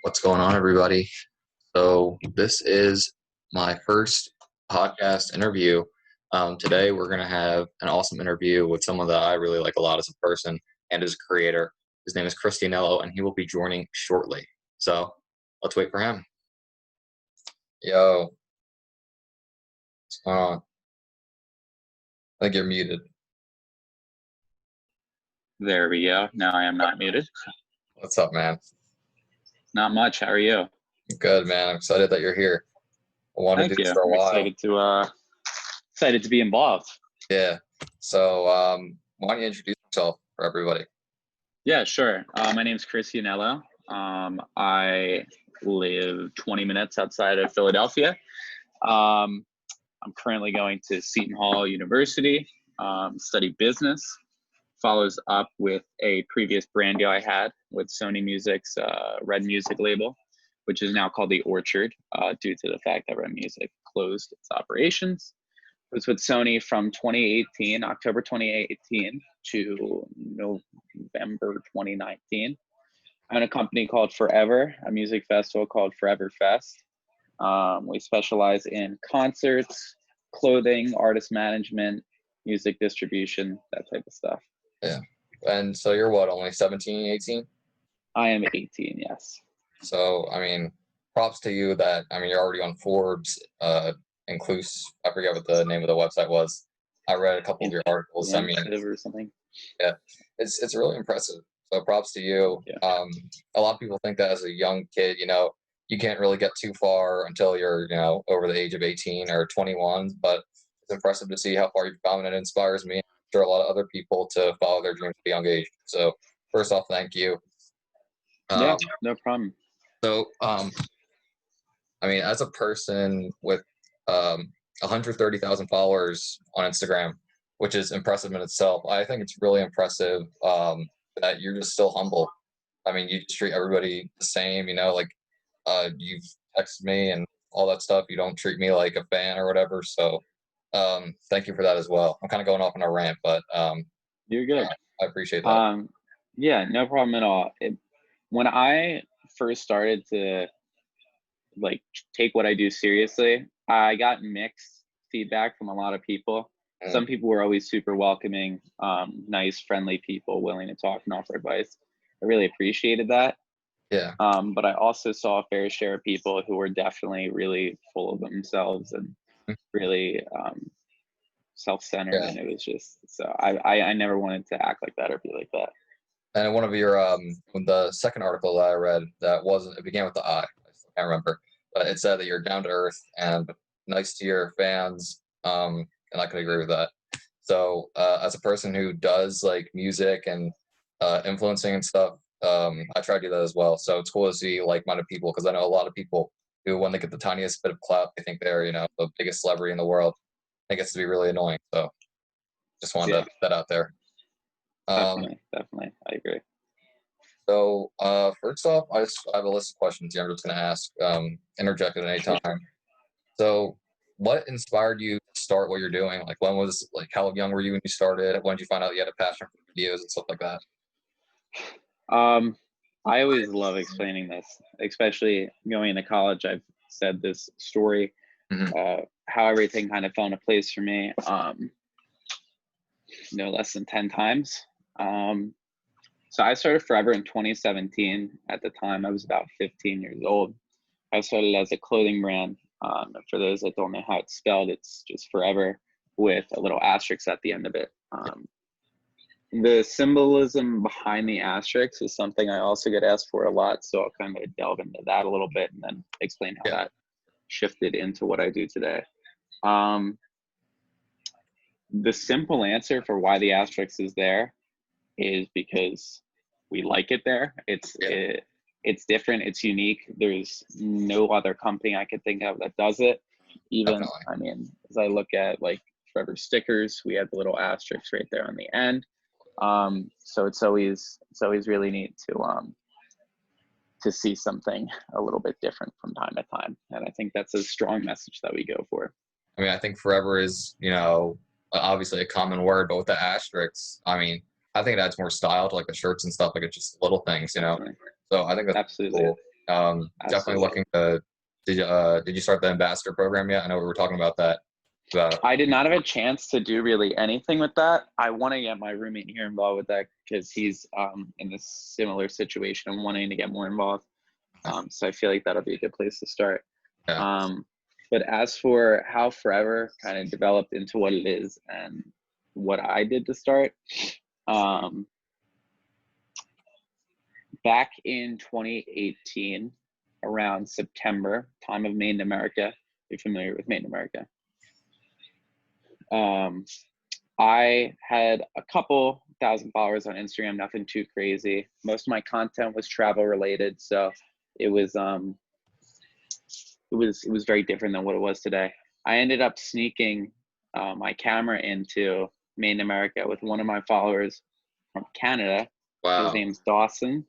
What's going on, everybody? So this is my first podcast interview. Today we're going to have an awesome interview with someone that I really like a lot as a person and as a creator. His name is Yangello, and he will be joining shortly. So let's wait for him. Yo, what's going on? I think you're muted. There we go. Now I am not muted. What's up, man? Not much. How are you? Good, man. I'm excited that you're here. I wanted to Thank do this you. for a I'm while. excited to be involved. Yeah. So why don't you introduce yourself for everybody? Yeah, sure. My name is Yangello. I live 20 minutes outside of Philadelphia. I'm currently going to Seton Hall University, study business. Follows up with a previous brand deal I had with Sony Music's Red Music label, which is now called The Orchard, due to the fact that Red Music closed its operations. It was with Sony from October 2018 to November 2019. I own a company called Forever, a music festival called Forever Fest. We specialize in concerts, clothing, artist management, music distribution, that type of stuff. Yeah. And so you're what, only 17, 18? I am 18, yes. So, props to you that, you're already on Forbes, inclusive. I forget what the name of the website was. I read a couple of your articles. Or something. Yeah, it's really impressive. So props to you. Yeah. A lot of people think that as a young kid, you can't really get too far until you're, over the age of 18 or 21, but it's impressive to see how far you've come, and it inspires me. I'm sure a lot of other people to follow their dreams at a young age. So first off, thank you. Yeah, no problem. So, as a person with 130,000 followers on Instagram, which is impressive in itself, I think it's really impressive that you're just still humble. You just treat everybody the same, you've texted me and all that stuff. You don't treat me like a fan or whatever. So thank you for that as well. I'm kind of going off on a rant, but you're good. I appreciate that. Yeah, no problem at all. When I first started to take what I do seriously, I got mixed feedback from a lot of people. Some people were always super welcoming, nice, friendly people, willing to talk and offer advice. I really appreciated that. Yeah. But I also saw a fair share of people who were definitely really full of themselves and really self-centered. Yeah. And it was just, so I never wanted to act like that or be like that. And one of your, the second article that I read, it began with the I can't remember, but it said that you're down to earth and nice to your fans. And I could agree with that. So as a person who does like music and influencing and stuff, I try to do that as well. So it's cool to see like-minded people, because I know a lot of people who, when they get the tiniest bit of clout, they think they're, the biggest celebrity in the world. It gets to be really annoying. So just wanted to put that out there. Definitely, I agree. So first off, I have a list of questions here I'm just going to ask, interject at any time. So what inspired you to start what you're doing? Like, how young were you when you started? When did you find out you had a passion for videos and stuff like that? I always love explaining this, especially going into college. I've said this story, how everything kind of fell into place for me, no less than 10 times. So I started Forever in 2017. At the time, I was about 15 years old. I started as a clothing brand. For those that don't know how it's spelled, it's just Forever with a little Asterix at the end of it. The symbolism behind the Asterix is something I also get asked for a lot, so I'll kind of delve into that a little bit and then explain how that shifted into what I do today. The simple answer for why the Asterix is there is because we like it there. It's different, it's unique. There's no other company I could think of that does it. Even, as I look at like Forever stickers, we have the little Asterix right there on the end. So it's always really neat to see something a little bit different from time to time. And I think that's a strong message that we go for. I think Forever is, obviously a common word, but with the Asterix, I think it adds more style to like the shirts and stuff. Like, it's just little things, So I think that's absolutely cool. Definitely looking to. Did you start the ambassador program yet? I know we were talking about that. I did not have a chance to do really anything with that. I want to get my roommate here involved with that because he's in a similar situation and wanting to get more involved. So I feel like that'll be a good place to start. Yeah. But as for how Forever kind of developed into what it is and what I did to start, back in 2018, around September, time of Made in America, you're familiar with Made in America. I had a couple thousand followers on Instagram, nothing too crazy. Most of my content was travel related, so it was very different than what it was today. I ended up sneaking my camera into Made in America with one of my followers from Canada. Wow. His name's Dawson.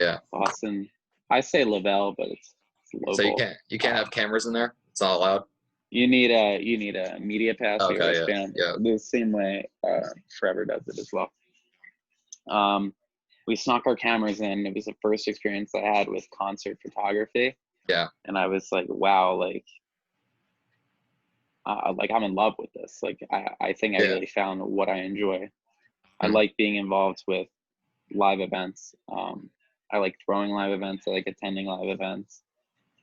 Yeah. Dawson. I say Lavelle, but it's local. So you can't have cameras in there? It's not allowed? You need a media pass. Okay, yeah. The same way Forever does it as well. We snuck our cameras in. It was the first experience I had with concert photography. Yeah. And I was like, wow, like I'm in love with this. Like I think I really found what I enjoy. I like being involved with live events. I like throwing live events. I like attending live events.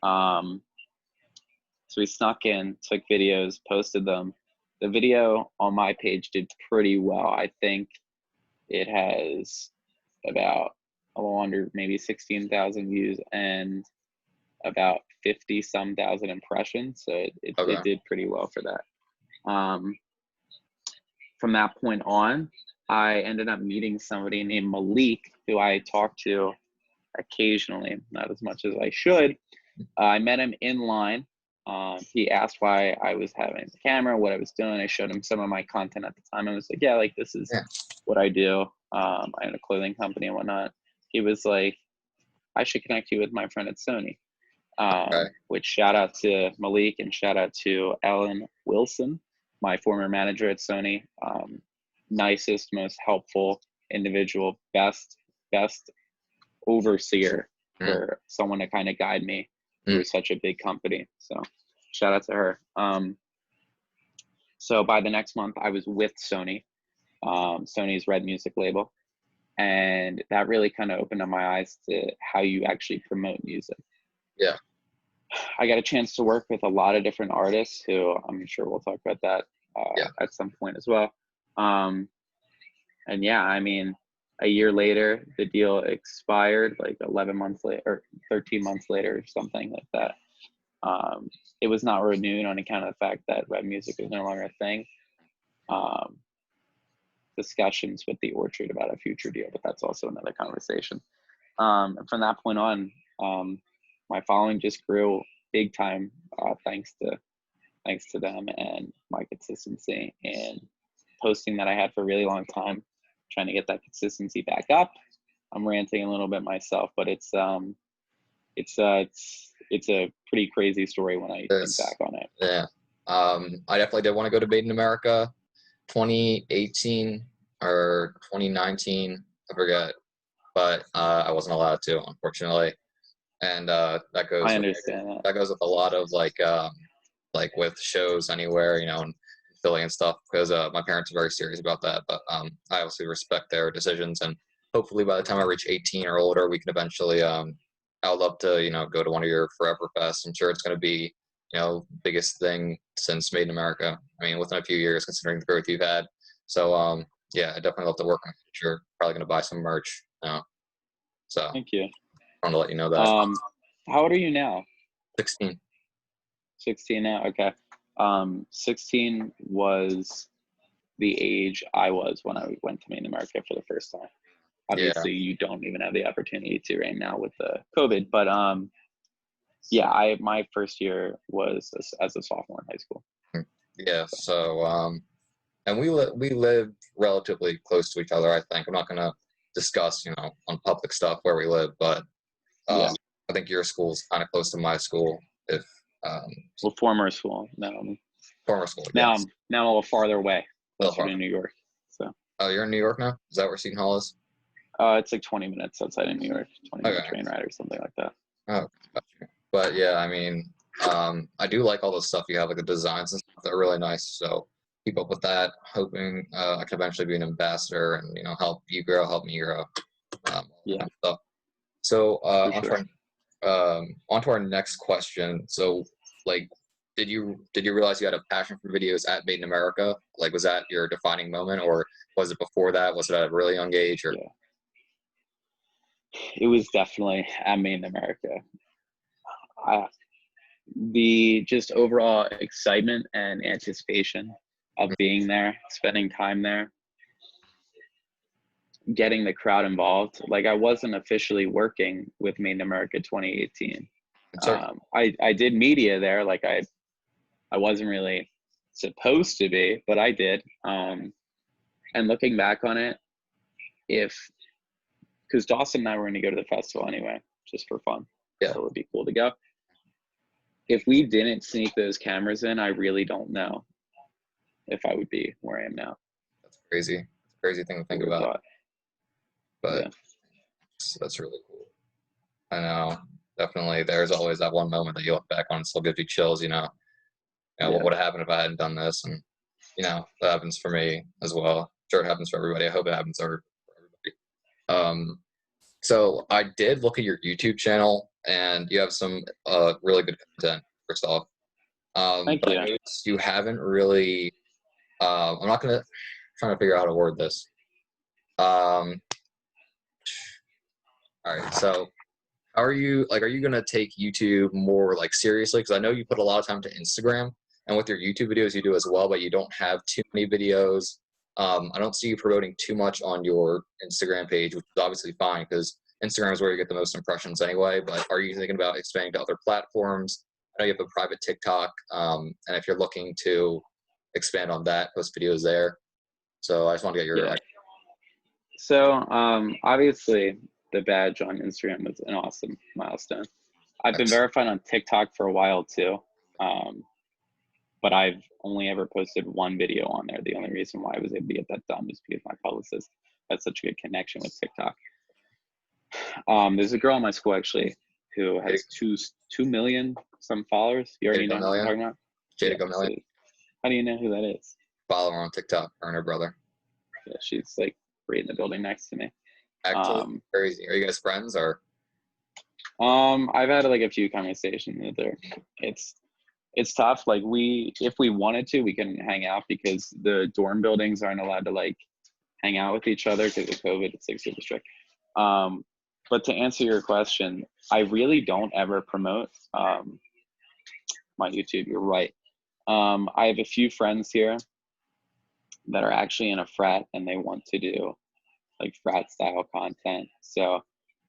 So we snuck in, took videos, posted them. The video on my page did pretty well. I think it has about a little under maybe 16,000 views and about 50-some thousand impressions. So it did pretty well for that. From that point on, I ended up meeting somebody named Malik, who I talk to occasionally, not as much as I should. I met him in line. He asked why I was having the camera, what I was doing. I showed him some of my content at the time. I was like, yeah, like this is what I do. I own a clothing company and whatnot. He was like, I should connect you with my friend at Sony. Which shout out to Malik and shout out to Ellen Wilson, my former manager at Sony. Nicest, most helpful individual, best overseer for someone to kind of guide me through such a big company. So shout out to her. So by the next month I was with Sony, Sony's Red Music label. And that really kind of opened up my eyes to how you actually promote music. Yeah. I got a chance to work with a lot of different artists who I'm sure we'll talk about that at some point as well. And yeah, I mean, a year later, the deal expired, like 11 months later, or 13 months later, or something like that. It was not renewed on account of the fact that Red Music was no longer a thing. Discussions with the Orchard about a future deal, but that's also another conversation. And from that point on, my following just grew big time, thanks to them and my consistency and posting that I had for a really long time, trying to get that consistency back up. I'm ranting a little bit myself, but it's a pretty crazy story when I think back on it. Yeah. I definitely did want to go to Made in America 2018 or 2019, I forget, but I wasn't allowed to, unfortunately. And that goes. I understand that. That goes with a lot of like with shows anywhere, you know, and Philly and stuff, because my parents are very serious about that. But I obviously respect their decisions, and hopefully by the time I reach 18 or older, we can eventually. I'd love to, you know, go to one of your Forever Fests. I'm sure it's going to be, you know, biggest thing since Made in America. I mean, within a few years, considering the growth you've had. So yeah, I definitely love to work in the future. Probably going to buy some merch. You know, so thank you. I want to let you know that. How old are you now? 16. 16 now. Okay. 16 was the age I was when I went to Made in America for the first time. Obviously, you don't even have the opportunity to right now with the COVID, but yeah, my first year was as a sophomore in high school. Yeah. So and we live relatively close to each other. I think I'm not going to discuss, you know, on public stuff where we live, but I think your school's kind of close to my school. If well, former school. Former school. Now yes. I'm a little farther away, closer to New York. So. Oh, you're in New York now? Is that where Seton Hall is? It's like 20 minutes outside of New York, 20-minute train ride or something like that. Oh, gotcha. But yeah, I mean, I do like all the stuff you have, like the designs and stuff that are really nice. So keep up with that. Hoping I can eventually be an ambassador and help you grow, help me grow. All that Yeah, kind of stuff. So for sure. on to our next question. So like, did you realize you had a passion for videos at Made in America? Like, was that your defining moment, or was it before that? Was it at a really young age, or Yeah, it was definitely at Made in America. I, the just overall excitement and anticipation of being there, spending time there, getting the crowd involved. Like I wasn't officially working with Made in America 2018. certain? I did media there. Like I wasn't really supposed to be, but I did. And looking back on it, because Dawson and I were going to go to the festival anyway, just for fun. Yeah. So it would be cool to go. If we didn't sneak those cameras in, I really don't know if I would be where I am now. That's crazy. It's a crazy thing to think about, Thought. but Yeah. that's really cool. I know. Definitely, there's always that one moment that you look back on and still gives you chills. What Yeah. would have happened if I hadn't done this? And that happens for me as well. I'm sure it happens for everybody. I hope it happens for everybody. So I did look at your YouTube channel, and you have some really good content. First off, Thank but I you. noticed you haven't really. I'm not gonna trying to figure out how to word this. All right, so how are you? Like, are you gonna take YouTube more like seriously? Because I know you put a lot of time to Instagram, and with your YouTube videos you do as well, but you don't have too many videos. I don't see you promoting too much on your Instagram page, which is obviously fine because Instagram is where you get the most impressions anyway. But are you thinking about expanding to other platforms? I know you have a private TikTok, and if you're looking to expand on that, post videos there. So I just want to get your Yeah. So obviously the badge on Instagram was an awesome milestone. I've been verified on TikTok for a while too. But I've only ever posted one video on there. The only reason why I was able to get that done was because my publicist has such a good connection with TikTok. There's a girl in my school actually who has 2 million some followers. You already know who I'm talking about? Jada Go Million. So how do you know who that is? Follow her on TikTok, her and her brother. Yeah, she's like right in the building next to me. Actually, crazy. Are you guys friends or? I've had like a few conversations with her. It's tough. Like if we wanted to, we can hang out because the dorm buildings aren't allowed to like hang out with each other because of COVID. It's like super strict. But to answer your question, I really don't ever promote my YouTube. You're right. I have a few friends here that are actually in a frat and they want to do like frat style content. So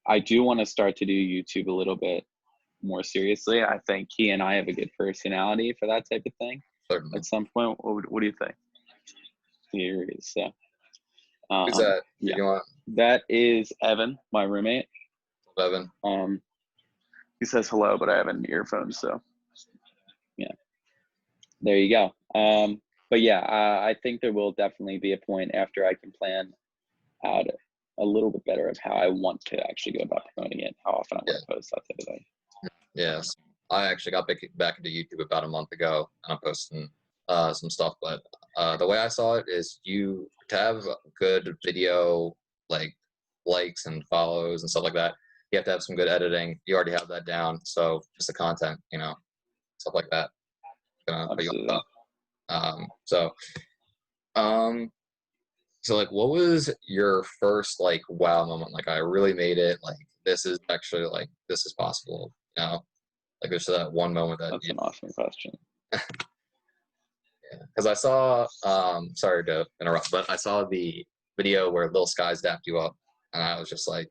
I do want to start to do YouTube a little bit more seriously. I think he and I have a good personality for that type of thing. Certainly. At some point, what do you think? Here is so. Who's that? Yeah, You want that is Evan, my roommate. Evan? He says hello, but I have an earphone, so yeah. There you go. But yeah, I think there will definitely be a point after I can plan out a little bit better of how I want to actually go about promoting it, how often I want to post, that type of thing. Yes, I actually got back into YouTube about a month ago, and I'm posting some stuff. But the way I saw it is, you to have good video like likes and follows and stuff like that, you have to have some good editing. You already have that down, so just the content, stuff like that. Gonna put you on top. So like, what was your first like wow moment? Like, I really made it. Like, this is actually like this is possible. Like there's that one moment that. That's an awesome question. Because I saw, sorry to interrupt, but I saw the video where Lil Skies dapped you up, and I was just like,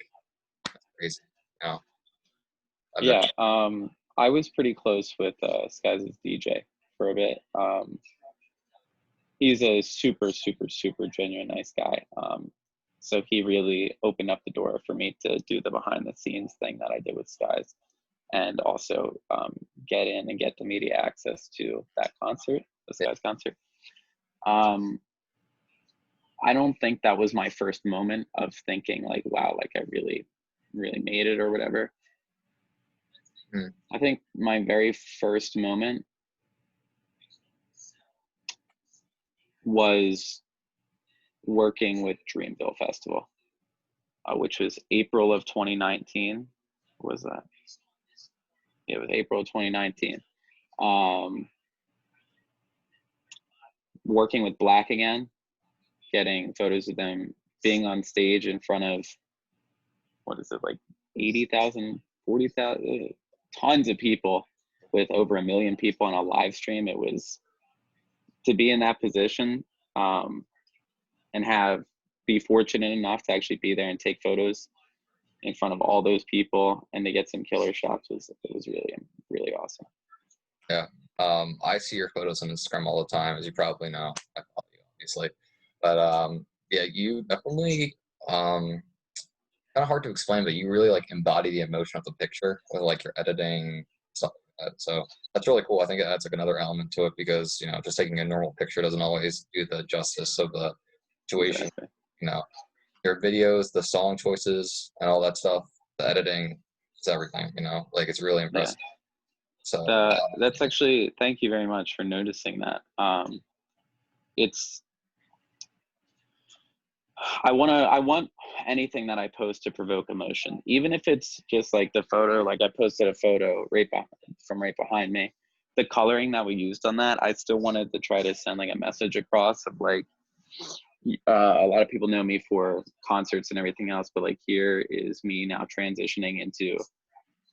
that's crazy. Yeah, I was pretty close with Skies' DJ for a bit. He's a super, super, super genuine, nice guy. So he really opened up the door for me to do the behind the scenes thing that I did with Skies, and also get in and get the media access to that concert, the Skies concert. I don't think that was my first moment of thinking like, wow, like I really, really made it or whatever. I think my very first moment was working with Dreamville Festival, which was April of 2019. What was that? It was April of 2019. Working with Black again, getting photos of them being on stage in front of, what is it, like 80,000, 40,000, tons of people with over 1 million people on a live stream. It was, to be in that position and be fortunate enough to actually be there and take photos in front of all those people and to get some killer shots it was really, really awesome. Yeah. I see your photos on Instagram all the time, as you probably know. I follow you, obviously. But yeah, you definitely, kind of hard to explain, but you really like embody the emotion of the picture with like your editing, stuff like that. So that's really cool. I think it adds like another element to it because, you know, just taking a normal picture doesn't always do the justice of the situation. Exactly. You know, your videos, the song choices and all that stuff, the editing is everything, you know, like it's really impressive. Yeah. So that's actually, thank you very much for noticing that. I want anything that I post to provoke emotion, even if it's just like the photo, like I posted a photo from right behind me. The coloring that we used on that, I still wanted to try to send like a message across of like, a lot of people know me for concerts and everything else, but like here is me now transitioning into,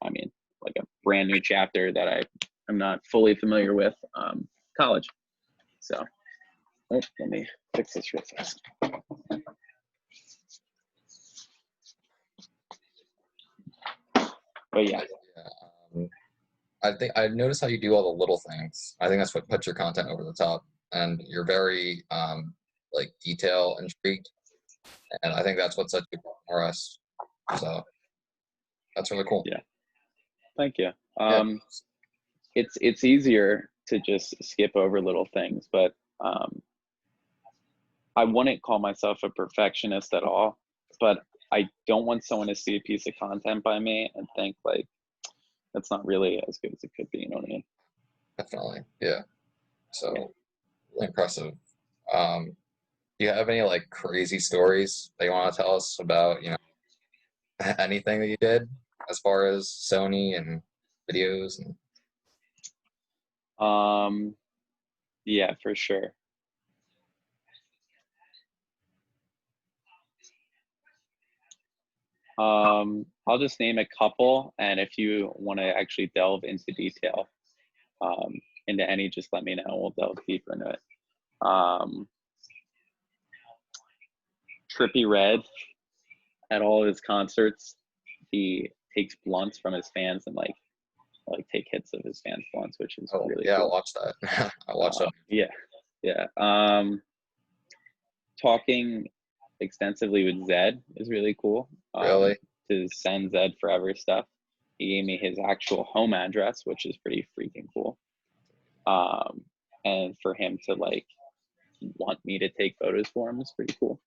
I mean, like a brand new chapter that I'm not fully familiar with, college. So, let me fix this real fast. But yeah. I think I've noticed how you do all the little things. I think that's what puts your content over the top, and you're very like detail intrigued, and I think that's what sets people apart from us. So that's really cool. Yeah. Thank you. It's easier to just skip over little things, but I wouldn't call myself a perfectionist at all, but I don't want someone to see a piece of content by me and think like that's not really as good as it could be. You know what I mean? Definitely, yeah. So really impressive. Do you have any like crazy stories that you want to tell us about? You know, anything that you did as far as Sony and videos and. Yeah, for sure. I'll just name a couple, and if you want to actually delve into detail into any, just let me know. We'll delve deeper into it. Trippy Red, at all his concerts, he takes blunts from his fans and like take hits of his fans' blunts, which is really cool. I watched that. I watched that. Yeah. Talking extensively with Zed is really cool. Really? To send Zed forever stuff. He gave me his actual home address, which is pretty freaking cool. And for him to like want me to take photos for him is pretty cool.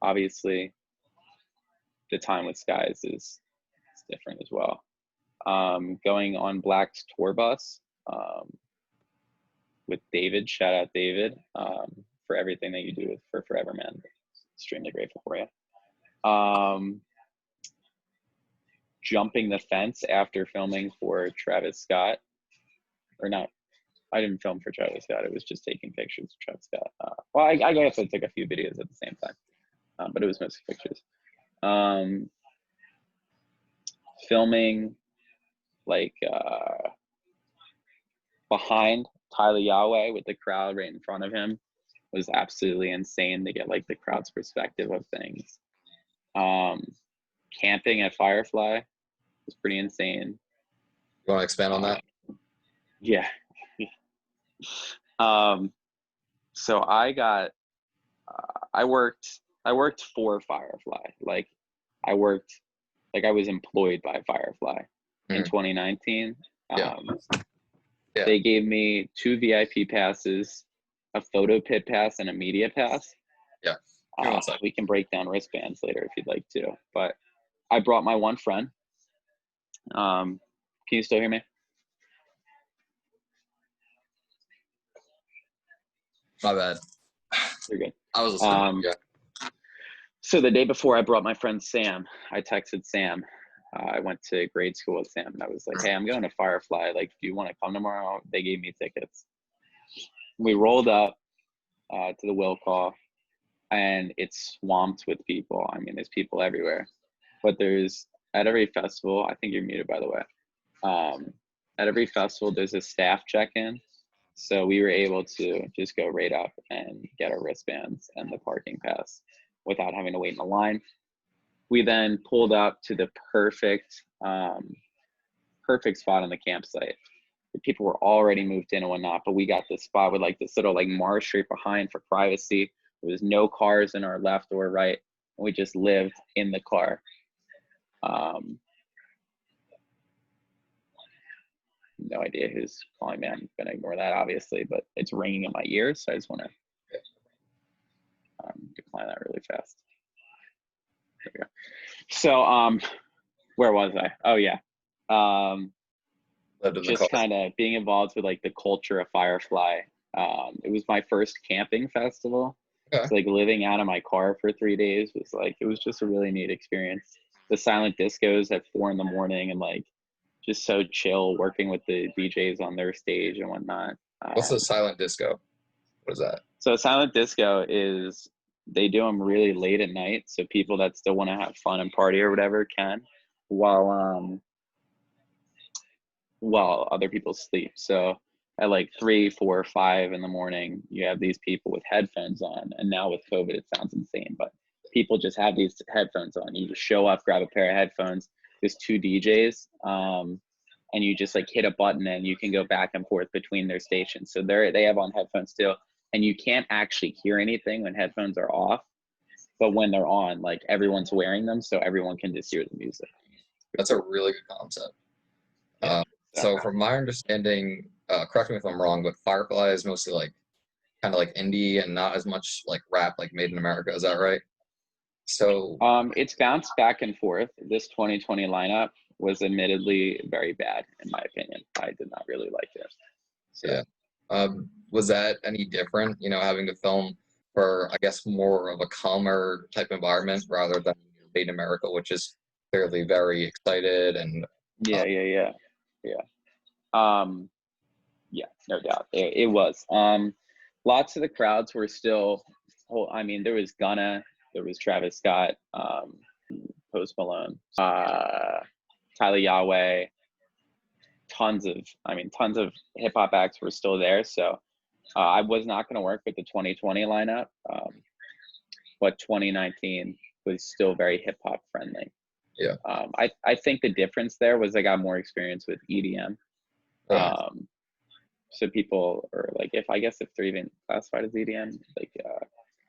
Obviously the time with Skies is different as well. Going on Black's tour bus with David, shout out David, for everything that you do for Forever, man. Extremely grateful for you. Jumping the fence after filming for Travis Scott, or not, I didn't film for Travis Scott. It was just taking pictures of Travis Scott. Well, I guess I took a few videos at the same time, but it was mostly pictures. Filming like behind Tyler Yahweh with the crowd right in front of him was absolutely insane to get like the crowd's perspective of things. Camping at Firefly was pretty insane. You want to expand on that? Yeah. So I worked for Firefly. Like I was employed by Firefly in 2019. They gave me 2 VIP passes, a photo pit pass, and a media pass. Yeah. We can break down wristbands later if you'd like to, but I brought my one friend. Can you still hear me? My bad. You're good. I was listening. Yeah. So the day before, I brought my friend Sam. I texted Sam. I went to grade school with Sam, and I was like, "Hey, I'm going to Firefly. Like, do you want to come tomorrow?" They gave me tickets. We rolled up to the will call, and it's swamped with people. I mean, there's people everywhere. But there's, at every festival, I think you're muted, by the way. At every festival, there's a staff check-in. So we were able to just go right up and get our wristbands and the parking pass without having to wait in a line. We then pulled up to the perfect spot on the campsite. The people were already moved in and whatnot, but we got this spot with like this little like marsh right behind for privacy. There was no cars in our left or right. And we just lived in the car. No idea who's calling me. I'm gonna ignore that obviously, but it's ringing in my ears, so I just want to decline that really fast. There we go. So where was I? Oh yeah. Just kind of being involved with like the culture of Firefly. It was my first camping festival. Okay. So like living out of my car for 3 days was like, it was just a really neat experience. The silent discos at 4 a.m. and like just so chill working with the DJs on their stage and whatnot. What's a silent disco? What is that? So silent disco is, they do them really late at night. So people that still want to have fun and party or whatever can, while other people sleep. So at like 3, 4, 5 in the morning, you have these people with headphones on. And now with COVID, it sounds insane, but people just have these headphones on. You just show up, grab a pair of headphones. There's 2 DJs, and you just like hit a button and you can go back and forth between their stations. So they have on headphones too, and you can't actually hear anything when headphones are off. But when they're on, like everyone's wearing them, so everyone can just hear the music. That's a really good concept. Yeah. So from my understanding, correct me if I'm wrong, but Firefly is mostly like kind of like indie and not as much like rap, like Made in America. Is that right? So it's bounced back and forth. This 2020 lineup was admittedly very bad, in my opinion. I did not really like it. So. Yeah. Was that any different, having to film for, I guess, more of a calmer type environment rather than Made in America, which is clearly very excited and Yeah, no doubt. It was. Lots of the crowds were still, I mean, there was Gunna, there was Travis Scott, Post Malone, Tyler Yahweh, tons of hip hop acts were still there. So I was not going to work with the 2020 lineup, but 2019 was still very hip hop friendly. Yeah. I think the difference there was I got more experience with EDM. So people are like, if they're even classified as EDM, like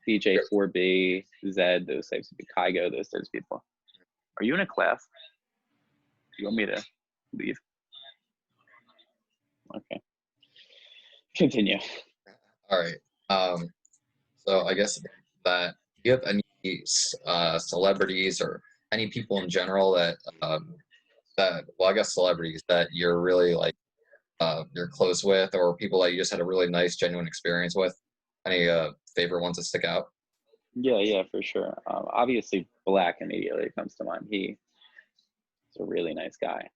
DJ 4B, Zed, those types of people, Kygo, those types of people. Are you in a class? Do you want me to leave? Okay. Continue. All right. So I guess that, do you have any celebrities or any people in general that I guess celebrities that you're really like you're close with, or people that you just had a really nice, genuine experience with? Any favorite ones that stick out? Yeah, for sure. Obviously, Black immediately comes to mind. He's a really nice guy.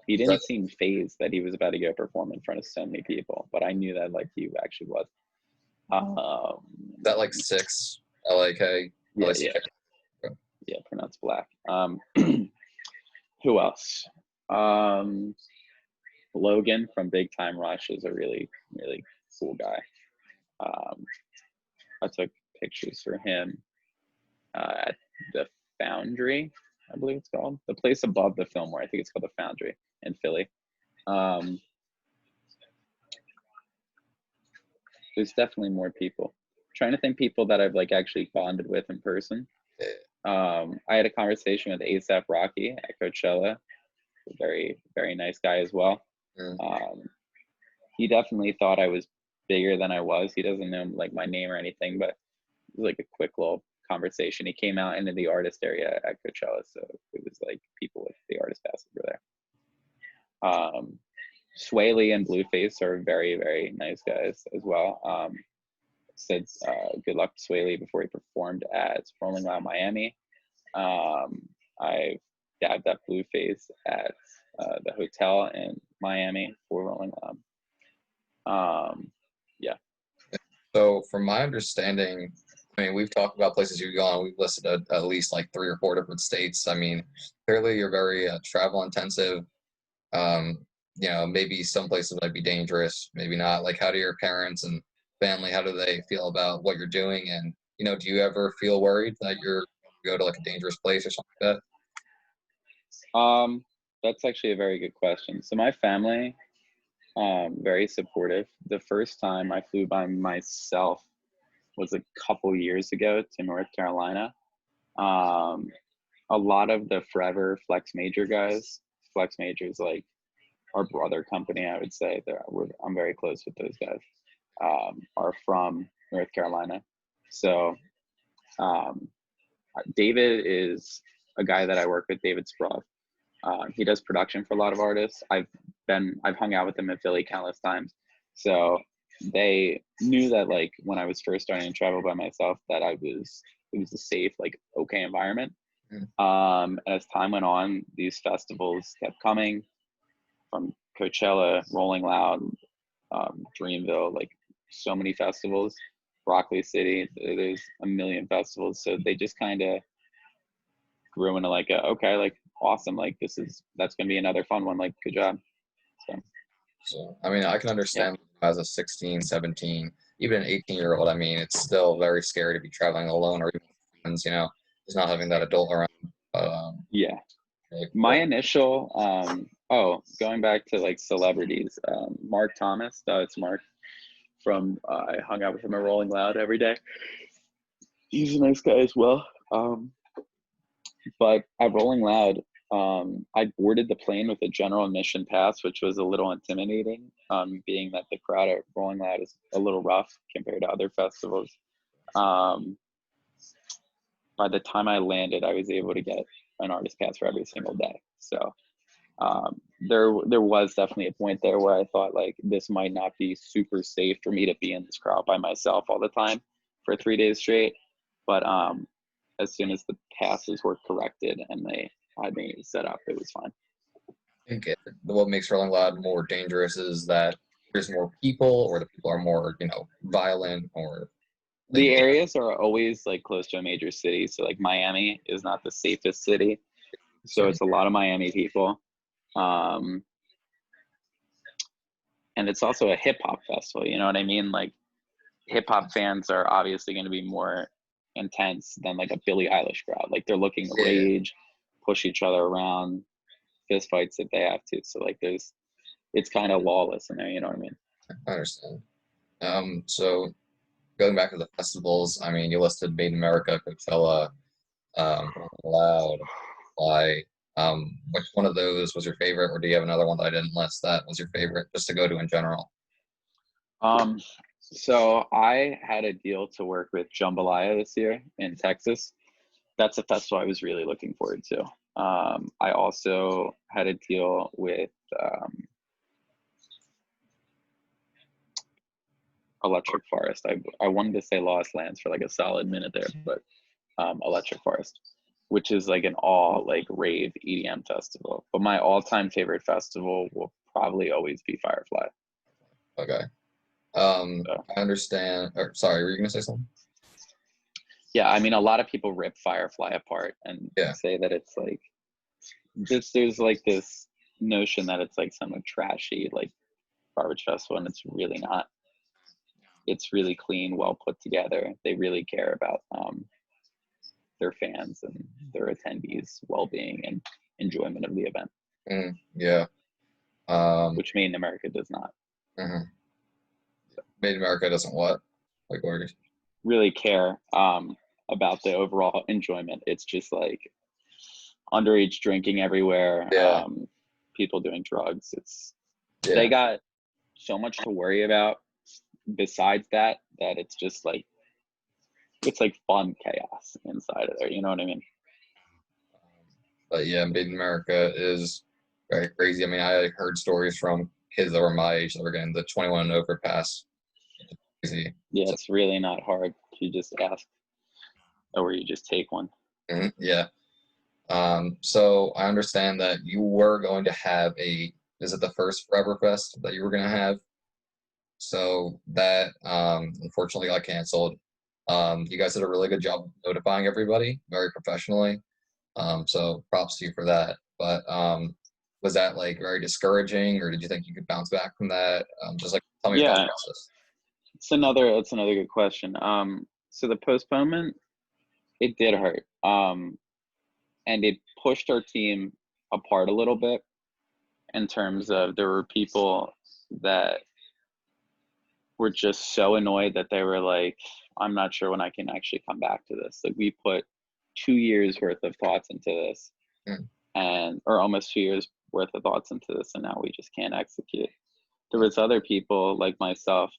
He didn't seem phased that he was about to go perform in front of so many people, but I knew that like he actually was. That like 6 LAK? Yeah, pronounced Black. Who else? Logan from Big Time Rush is a really, really cool guy. I took pictures for him at the Foundry, I believe it's called. The place above the Fillmore. I think it's called the Foundry in Philly. There's definitely more people. I'm trying to think people that I've like actually bonded with in person. I had a conversation with A$AP Rocky at Coachella. A very, very nice guy as well. He definitely thought I was bigger than I was. He doesn't know like my name or anything, but it was like a quick little conversation. He came out into the artist area at Coachella, so it was like people with the artist pass over there. Sway Lee and Blueface are very, very nice guys as well. Said good luck to Sway Lee before he performed at Rolling Loud Miami. I've dabbed up Blueface at the hotel in Miami for Rolling Loud. Yeah. So from my understanding, I mean, we've talked about places you've gone. We've listed at least like 3 or 4 different states. I mean, clearly you're very travel intensive. Maybe some places might be dangerous, maybe not. Like, how do your parents and family, how do they feel about what you're doing? And, do you ever feel worried that you're going to go to like a dangerous place or something like that? That's actually a very good question. So my family, very supportive. The first time I flew by myself was a couple years ago to North Carolina. A lot of the forever Flex Major guys, Flex Majors, like our brother company, I would say, I'm very close with those guys, are from North Carolina. So David is a guy that I work with, David Sprague. He does production for a lot of artists. I've hung out with him in Philly countless times. So they knew that, like, when I was first starting to travel by myself, that it was a safe, like, okay environment. As time went on, these festivals kept coming, from Coachella, Rolling Loud, Dreamville, like so many festivals, Broccoli City, there's a million festivals. So they just kind of grew into like, okay, like, awesome, like that's gonna be another fun one, like, good job. So I mean, I can understand as a 16, 17, even an 18-year-old, I mean, it's still very scary to be traveling alone or even with friends, just not having that adult around. Yeah. My initial, going back to like celebrities, Mark Thomas, it's Mark from, I hung out with him at Rolling Loud every day. He's a nice guy as well. But at Rolling Loud, I boarded the plane with a general admission pass, which was a little intimidating, being that the crowd at Rolling Loud is a little rough compared to other festivals. By the time I landed, I was able to get an artist pass for every single day. So there was definitely a point there where I thought, like, this might not be super safe for me to be in this crowd by myself all the time for 3 days straight. But as soon as the passes were corrected and they had me set up, it was fine. I think what makes Rolling Loud more dangerous is that there's more people, or the people are more, violent, or the areas are always like close to a major city. So like Miami is not the safest city. So it's a lot of Miami people. And it's also a hip hop festival, you know what I mean? Like, hip hop fans are obviously going to be more intense than like a Billie Eilish crowd. Like, they're looking to rage, push each other around, fist fights if they have to. So like it's kind of lawless in there, you know what I mean? I understand. So going back to the festivals, I mean, you listed Made in America, Coachella, Loud, Fly. Which one of those was your favorite, or do you have another one that I didn't list that was your favorite, just to go to in general? So I had a deal to work with Jambalaya this year in Texas. That's a festival I was really looking forward to. I also had a deal with Electric Forest. I wanted to say Lost Lands for like a solid minute there, but Electric Forest, which is like an all like rave EDM festival. But my all-time favorite festival will probably always be Firefly. Okay. I understand. Or, sorry, were you gonna say something? Yeah, I mean, a lot of people rip Firefly apart and say that it's like there's like this notion that it's like some trashy like garbage festival, and it's really not. It's really clean, well put together. They really care about their fans and their attendees' well-being and enjoyment of the event. Yeah. Which Made in America does not. Mm-hmm. Made in America doesn't what? Like, what? Really care about the overall enjoyment. It's just like underage drinking everywhere. People doing drugs. They got so much to worry about besides that it's just like it's like fun chaos inside of there. You know what I mean? But yeah, Made in America is very crazy. I mean, I heard stories from kids that were my age that were getting the 21 and over pass. Crazy. Yeah, So, it's really not hard. You just ask, or you just take one. yeah. So I understand that you were going to have is it the first Forever Fest that you were going to have? So that unfortunately got canceled. You guys did a really good job notifying everybody very professionally. So props to you for that. But was that like very discouraging, or did you think you could bounce back from that? Just like tell me your thought Yeah, process. it's another good question. So the postponement, it did hurt. And it pushed our team apart a little bit in terms of there were people that were just so annoyed that they were like, I'm not sure when I can actually come back to this. Like we put 2 years worth of thoughts into this or almost 2 years worth of thoughts into this, and now we just can't execute. There was other people like myself.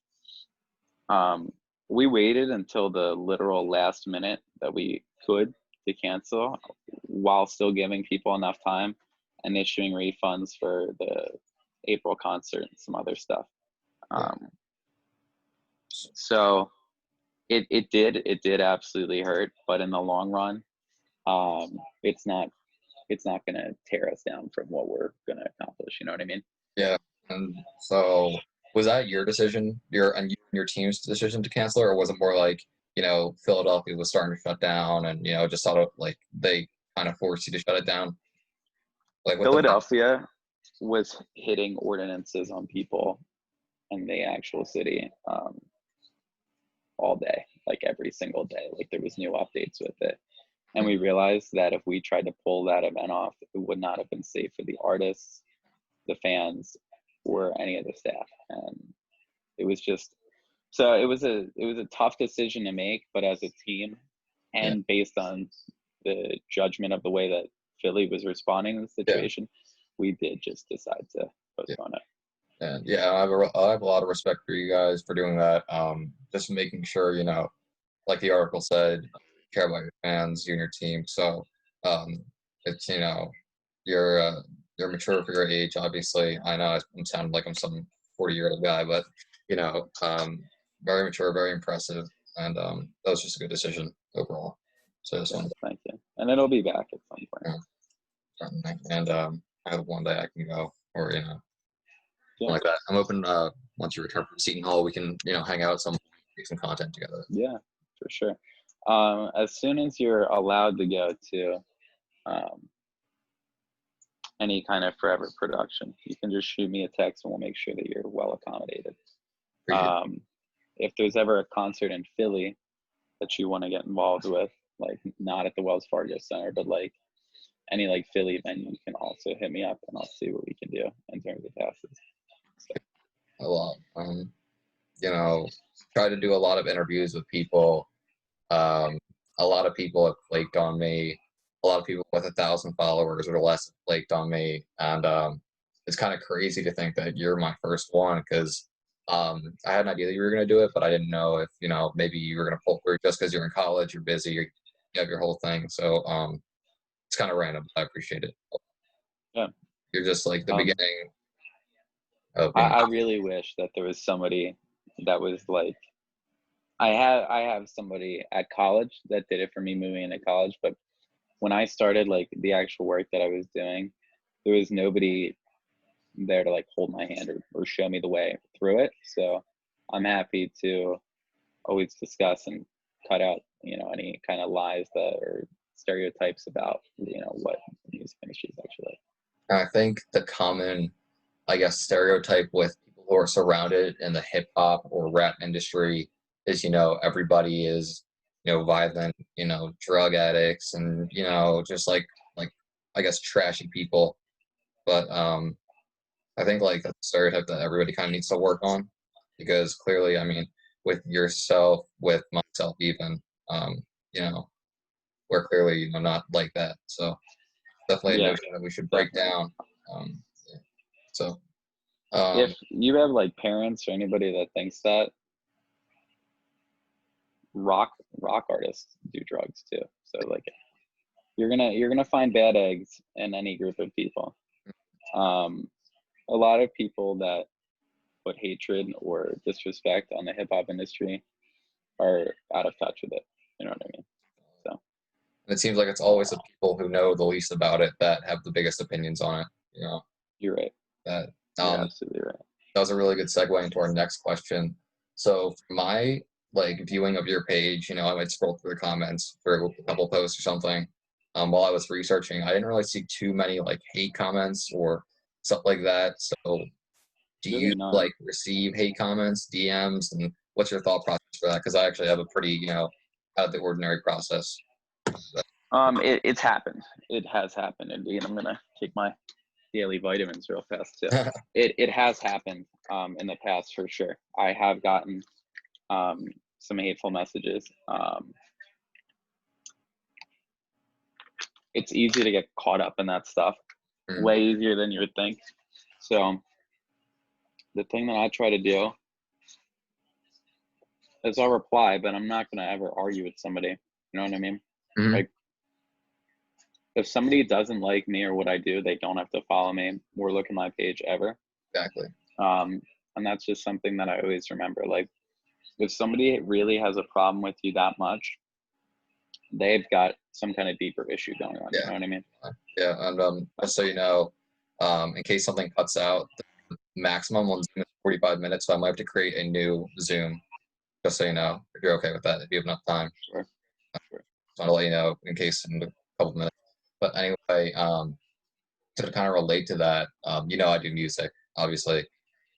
We waited until the literal last minute that we could to cancel while still giving people enough time and issuing refunds for the April concert and some other stuff. So it did absolutely hurt, but in the long run, it's not going to tear us down from what we're going to accomplish. You know what I mean? Yeah. And so was that your decision, your team's decision to cancel, or was it more like, Philadelphia was starting to shut down and, just thought of like they kind of forced you to shut it down? Like what Philadelphia was hitting ordinances on people in the actual city all day, like every single day. Like there was new updates with it. And we realized that if we tried to pull that event off, it would not have been safe for the artists, the fans, or any of the staff. And it was just, so it was a tough decision to make, but as a team and based on the judgment of the way that Philly was responding to the situation, we did just decide to postpone it. And I have a lot of respect for you guys for doing that. Just making sure, like the article said, care about your fans, you and your team. So it's you're mature for your age. Obviously, I know I'm sounding like I'm some 40-year-old guy, but very mature, very impressive, and that was just a good decision overall. So just wanted to thank you, and it'll be back at some point. And I hope one day I can go, or like that. I'm open. Once you return from Seton Hall, we can hang out some, make some content together. Yeah, for sure. As soon as you're allowed to go to any kind of Forever production, you can just shoot me a text and we'll make sure that you're well accommodated. If there's ever a concert in Philly that you want to get involved with, like not at the Wells Fargo Center, but like any like Philly venue, you can also hit me up and I'll see what we can do in terms of passes. A lot. Try to do a lot of interviews with people. A lot of people have flaked on me. A lot of people with 1,000 followers or less have flaked on me, and it's kind of crazy to think that you're my first one because I had an idea that you were going to do it, but I didn't know if maybe you were going to pull through just because you're in college, you're busy, you have your whole thing. So it's kind of random. But I appreciate it. Yeah, you're just like the beginning. I really wish that there was somebody that was like, I have somebody at college that did it for me moving into college, but when I started like the actual work that I was doing, there was nobody there to like hold my hand or show me the way through it. So I'm happy to always discuss and cut out, any kind of lies that or stereotypes about, what the music industry is actually like. And I think the common, stereotype with people who are surrounded in the hip hop or rap industry is, everybody is, violent, drug addicts and, just like, trashy people. But I think like that's a stereotype that everybody kind of needs to work on because clearly, with yourself, with myself, even, we're clearly, not like that. So definitely a notion that we should break down. So if you have like parents or anybody that thinks that, rock artists do drugs too. So like you're gonna find bad eggs in any group of people. A lot of people that put hatred or disrespect on the hip hop industry are out of touch with it. You know what I mean? So And it seems like it's always the people who know the least about it that have the biggest opinions on it. You know, you're right. that You're absolutely right. that was a really good segue into our next question. So for my like viewing of your page, you know, I might scroll through the comments for a couple posts or something. While I was researching, I didn't really see too many like hate comments or stuff like that. So do Really you not. like receive hate comments, DMs, and what's your thought process for that? Because I actually have a pretty, you know, out of the ordinary process. It's happened. It has happened indeed. I'm gonna take my daily vitamins real fast too. It has happened in the past for sure. I have gotten some hateful messages. It's easy to get caught up in that stuff, way easier than you would think. So the thing that I try to do is I'll reply, but I'm not gonna ever argue with somebody. You know what I mean? Like if somebody doesn't like me or what I do, they don't have to follow me or look at my page ever. Exactly. And that's just something that I always remember. Like if somebody really has a problem with you that much, they've got some kind of deeper issue going on. Yeah. You know what I mean? Yeah, and just so you know, in case something cuts out, the maximum on Zoom is 45 minutes, so I might have to create a new Zoom, just so you know, if you're okay with that, if you have enough time. Sure. So I'll let you know in case in a couple minutes. But anyway, to kind of relate to that, you know, I do music, obviously.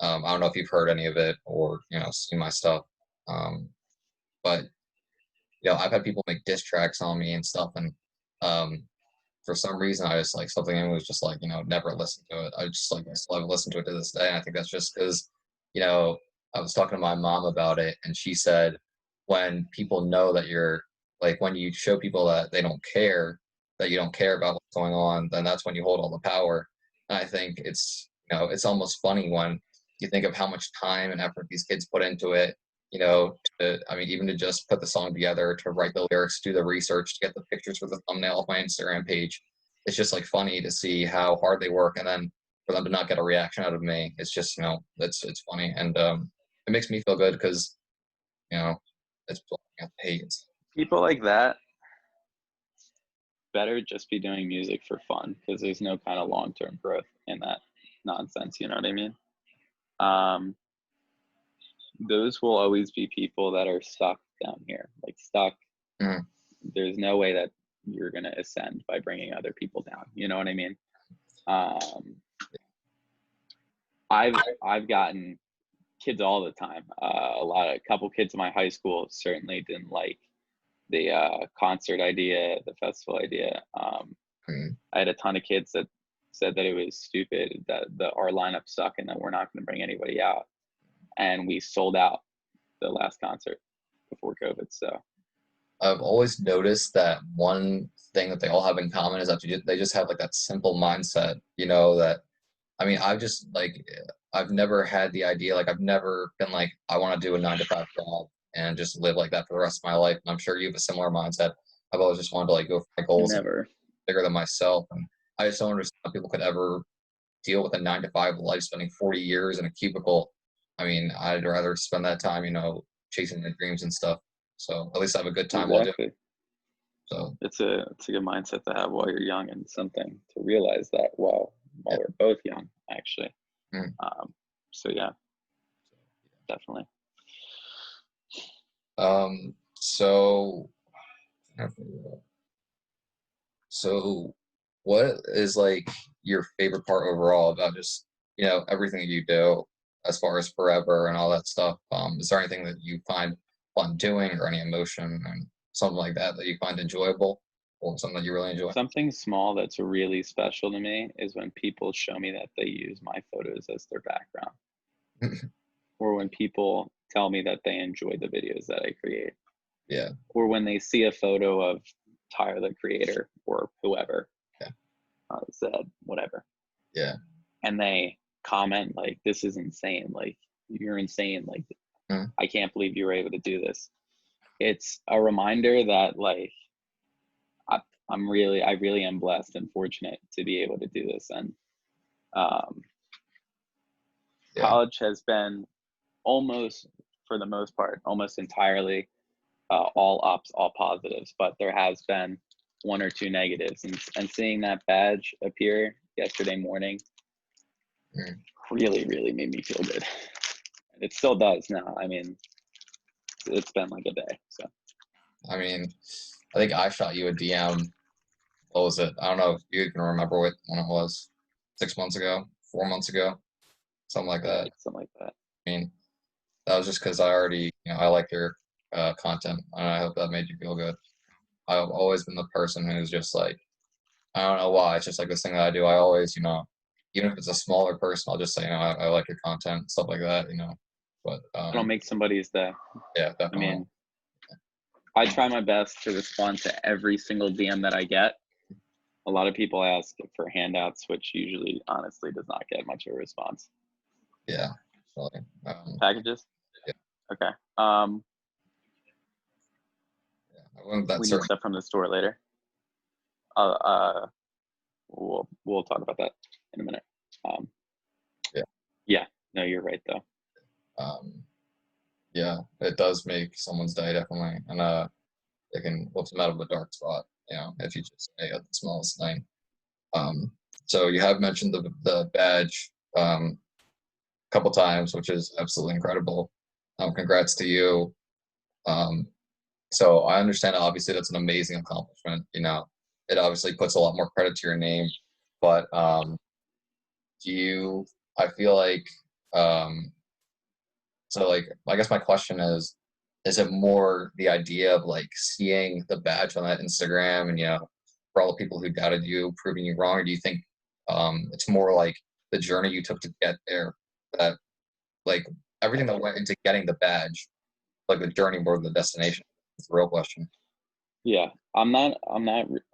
I don't know if you've heard any of it or, you know, seen my stuff. But, you know, I've had people make diss tracks on me and stuff. And for some reason, I just like something in me was just like, you know, never listened to it. I just like, I still haven't listened to it to this day. And I think that's just because, you know, I was talking to my mom about it and she said, when people know that you're like, when you show people that they don't care, that you don't care about what's going on, then that's when you hold all the power. And I think it's, you know, it's almost funny when you think of how much time and effort these kids put into it, you know, I mean, even to just put the song together, to write the lyrics, do the research, to get the pictures for the thumbnail of my Instagram page. It's just like funny to see how hard they work. And then for them to not get a reaction out of me, it's just, you know, it's funny. And it makes me feel good because, you know, it's hate. People like that better just be doing music for fun because there's no kind of long-term growth in that nonsense. You know what I mean? Those will always be people that are stuck down here, like stuck. There's no way that you're going to ascend by bringing other people down. You know what I mean? I've gotten kids all the time. A couple kids in my high school certainly didn't like the concert idea, the festival idea. I had a ton of kids that said that it was stupid, that our lineup sucked and that we're not going to bring anybody out. And we sold out the last concert before COVID. So I've always noticed that one thing that they all have in common is that they just have like that simple mindset, you know, that, I mean, I've never had the idea, like I've never been like, I want to do a 9-to-5 job and just live like that for the rest of my life. And I'm sure you have a similar mindset. I've always just wanted to like go for my goals bigger than myself. And I just don't understand how people could ever deal with a 9-to-5 life, spending 40 years in a cubicle. I mean, I'd rather spend that time, you know, chasing my dreams and stuff. So at least I have a good time while doing it. So it's a good mindset to have while you're young, and something to realize that while we're both young, actually. So yeah, definitely. So what is like your favorite part overall about just, you know, everything that you do as far as forever and all that stuff? Is there anything that you find fun doing or any emotion and something like that that you find enjoyable or something that you really enjoy? Something small that's really special to me is when people show me that they use my photos as their background. Or when people tell me that they enjoy the videos that I create. Yeah. Or when they see a photo of Tyler, the creator, or whoever, said whatever. Yeah. And they comment like, "This is insane. Like, you're insane. Like, I can't believe you were able to do this." it's a reminder that like I really am blessed and fortunate to be able to do this. And college has been almost, for the most part, almost entirely all ups, all positives, but there has been one or two negatives. And seeing that badge appear yesterday morning really, really made me feel good. It still does now. I mean, it's been like a day. So, I mean, I think I shot you a DM. What was it? I don't know if you can remember when it was. 6 months ago, 4 months ago, something like that. Something like that. I mean, that was just because I already, I like your content, and I hope that made you feel good. I've always been the person who's just like, I don't know why, it's just like this thing that I do. I always, even if it's a smaller person, I'll just say, I like your content, stuff like that, But It'll make somebody's day. yeah, definitely. I mean, I try my best to respond to every single DM that I get. A lot of people ask for handouts, which usually, honestly, does not get much of a response. Yeah. Packages? Yeah. Okay. We need stuff from the store later. We'll talk about that in a minute. Yeah. No, you're right though. Yeah, it does make someone's day, definitely, and it can lift them out of a dark spot, if you just say the smallest thing. So you have mentioned the badge a couple times, which is absolutely incredible. Congrats to you. So I understand, obviously, that's an amazing accomplishment. It obviously puts a lot more credit to your name, but I feel like, so like, I guess my question is it more the idea of like seeing the badge on that Instagram and, for all the people who doubted you, proving you wrong, or do you think it's more like the journey you took to get there, that like everything that went into getting the badge, like the journey more than the destination? It's the real question. Yeah, I'm not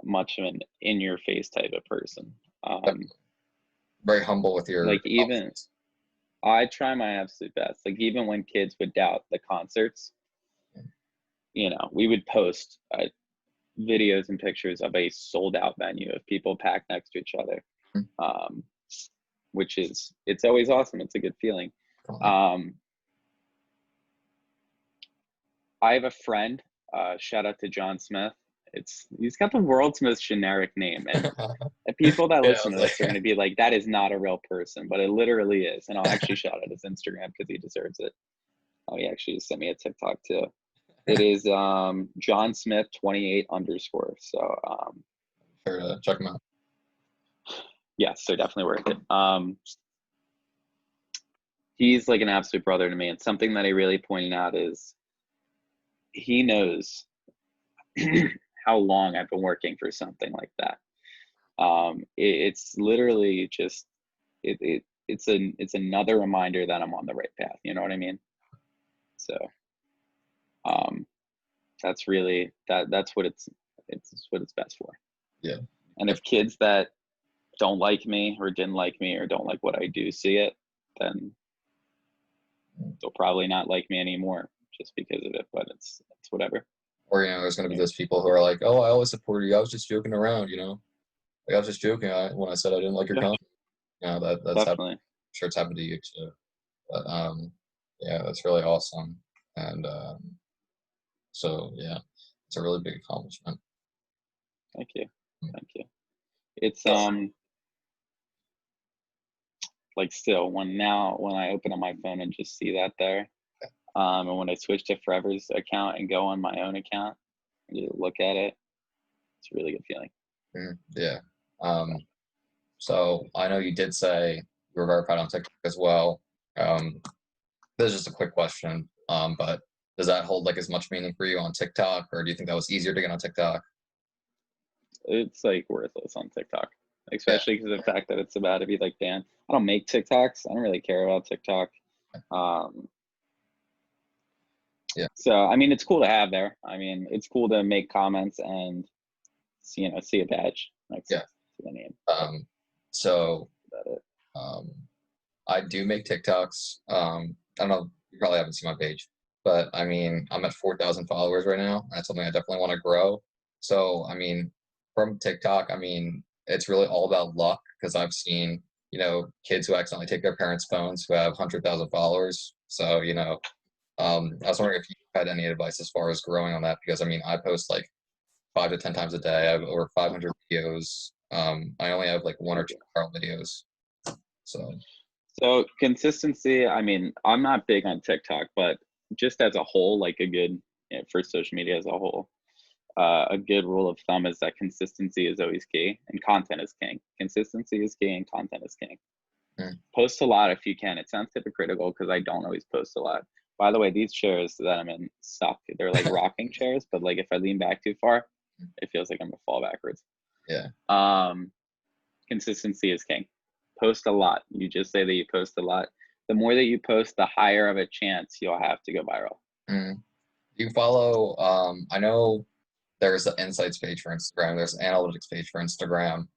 much of an in your face type of person. Very humble with your like, even I try my absolute best. Like, even when kids would doubt the concerts, we would post videos and pictures of a sold out venue of people packed next to each other, which it's always awesome. It's a good feeling. I have a friend, shout out to John Smith. He's got the world's most generic name, and people that listen to this are going to be like, that is not a real person, but it literally is. And I'll actually shout out his Instagram because he deserves it. Oh, he actually sent me a TikTok too. It is John Smith 28 _. So sure to check him out. Yeah, so definitely worth it. He's like an absolute brother to me, and something that he really pointed out is he knows how long I've been working for something like that. It's literally just it's another reminder that I'm on the right path. You know what I mean? So that's really that's what it's what it's best for. Yeah. And if kids that don't like me or didn't like me or don't like what I do see it, then they'll probably not like me anymore just because of it. But it's whatever. Or there's going to be those people who are like, "Oh, I always supported you. I was just joking around, Like, I was just joking when I said I didn't like your content." That's definitely. I'm sure it's happened to you too. But yeah, that's really awesome. And so yeah, it's a really big accomplishment. Thank you. It's like, still, when I open up my phone and just see that there, and when I switch to Forever's account and go on my own account and just look at it, it's a really good feeling. Yeah. So I know you did say you were verified on TikTok as well. This is just a quick question, but does that hold like as much meaning for you on TikTok, or do you think that was easier to get on TikTok? It's like worthless on TikTok, especially because of the fact that it's about to be like banned. I don't make TikToks. I don't really care about TikTok. Yeah. So I mean, it's cool to have there. I mean, it's cool to make comments and see a badge. Yeah. The name. So I do make TikToks. I don't know. You probably haven't seen my page. but I mean, I'm at 4,000 followers right now. That's something I definitely want to grow. So, I mean, from TikTok, I mean, it's really all about luck because I've seen, kids who accidentally take their parents' phones who have 100,000 followers. So, I was wondering if you had any advice as far as growing on that because I mean, I post like 5 to 10 times a day. I have over 500 videos. I only have like one or two viral videos. So consistency, I mean, I'm not big on TikTok, but just as a whole, like for social media as a whole, a good rule of thumb is that consistency is always key and content is king. Consistency is key and content is king. Post a lot if you can. It sounds hypocritical because I don't always post a lot. By the way, these chairs that I'm in suck. They're like rocking chairs, but like if I lean back too far, it feels like I'm gonna fall backwards. Yeah. Consistency is king. Post a lot. You just say that you post a lot. The more that you post, the higher of a chance you'll have to go viral. Do you follow, I know there's an insights page for Instagram, there's an analytics page for Instagram.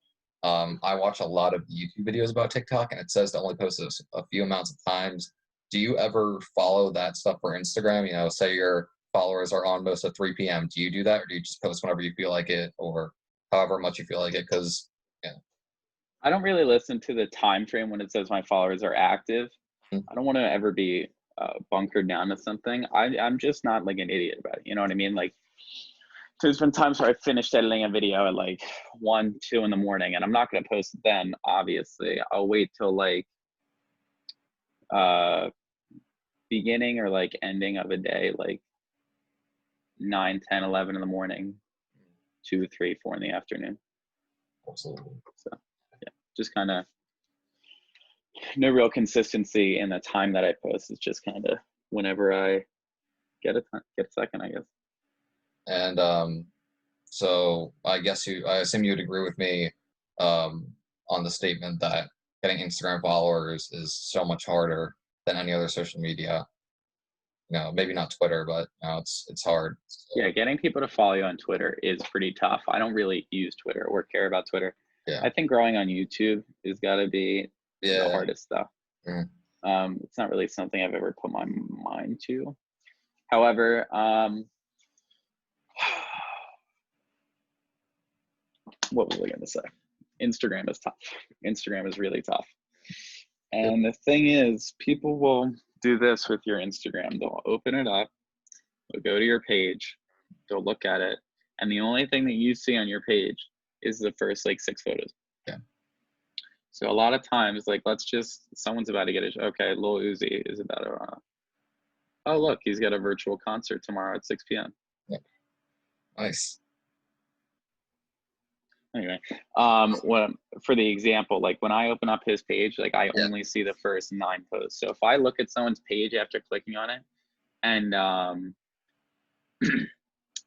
I watch a lot of YouTube videos about TikTok and it says to only post a few amounts of times. Do you ever follow that stuff for Instagram? Say your followers are on most at 3 p.m. Do you do that or do you just post whenever you feel like it or however much you feel like it? Because, I don't really listen to the time frame when it says my followers are active. I don't want to ever be bunkered down to something. I'm just not like an idiot about it. You know what I mean? Like, there's been times where I finished editing a video at like 1, 2 in the morning, and I'm not going to post it then, obviously. I'll wait till like beginning or like ending of a day, like 9, 10, 11 in the morning, 2, 3, 4 in the afternoon. Absolutely. So yeah, just kind of no real consistency in the time that I post. It's just kind of whenever I get a second, I guess. And so I assume you'd agree with me on the statement that getting Instagram followers is so much harder than any other social media. Maybe not Twitter, but it's hard. So. Yeah, getting people to follow you on Twitter is pretty tough. I don't really use Twitter or care about Twitter. Yeah. I think growing on YouTube has got to be the hardest stuff. It's not really something I've ever put my mind to. However, what was I going to say? Instagram is tough. Instagram is really tough. And the thing is, people will do this with your Instagram. They'll open it up, they'll go to your page, they'll look at it, and the only thing that you see on your page is the first like 6 photos. Yeah. So a lot of times, like, someone's about to get okay, Lil Uzi is about to, oh look, he's got a virtual concert tomorrow at 6 p.m. Yeah. Nice. Anyway, for the example, like when I open up his page, like I only see the first 9 posts. So if I look at someone's page after clicking on it, and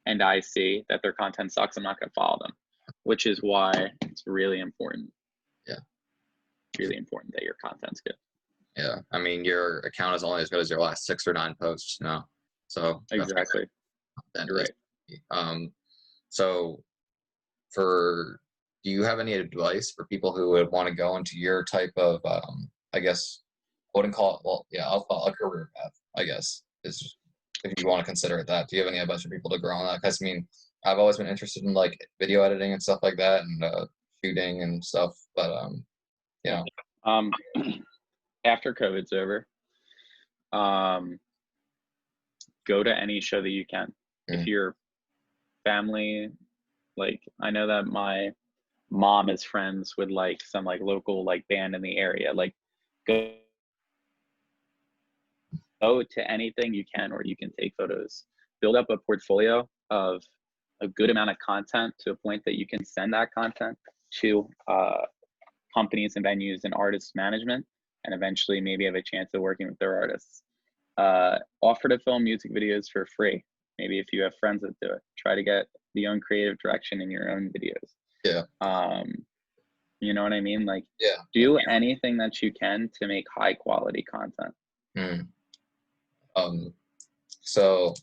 and I see that their content sucks, I'm not going to follow them, which is why it's really important. Yeah. Really important that your content's good. Yeah. I mean, your account is only as good as your last 6 or 9 posts, So exactly. You're right. So do you have any advice for people who would want to go into your type of, I guess, I wouldn't call it, well, yeah, I'll call it a career path, I guess, is if you want to consider it that. Do you have any advice for people to grow on that? Because, I mean, I've always been interested in, like, video editing and stuff like that and shooting and stuff, but, After COVID's over, go to any show that you can. If your family, like, I know that my mom is friends with like some like local like band in the area, like go to anything you can where you can take photos, build up a portfolio of a good amount of content to a point that you can send that content to companies and venues and artist management, and eventually maybe have a chance of working with their artists. Offer to film music videos for free. Maybe if you have friends that do it, try to get the own creative direction in your own videos. Yeah. You know what I mean? Like, do anything that you can to make high quality content. So,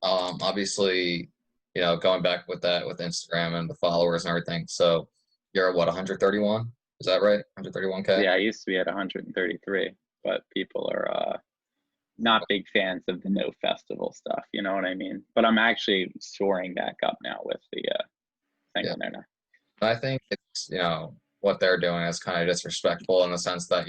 obviously, going back with that, with Instagram and the followers and everything. So you're at what, 131? Is that right? 131K? Yeah, I used to be at 133, but people are not big fans of the no festival stuff. You know what I mean? But I'm actually soaring back up now with the thing on there now. I think it's, what they're doing is kind of disrespectful in the sense that,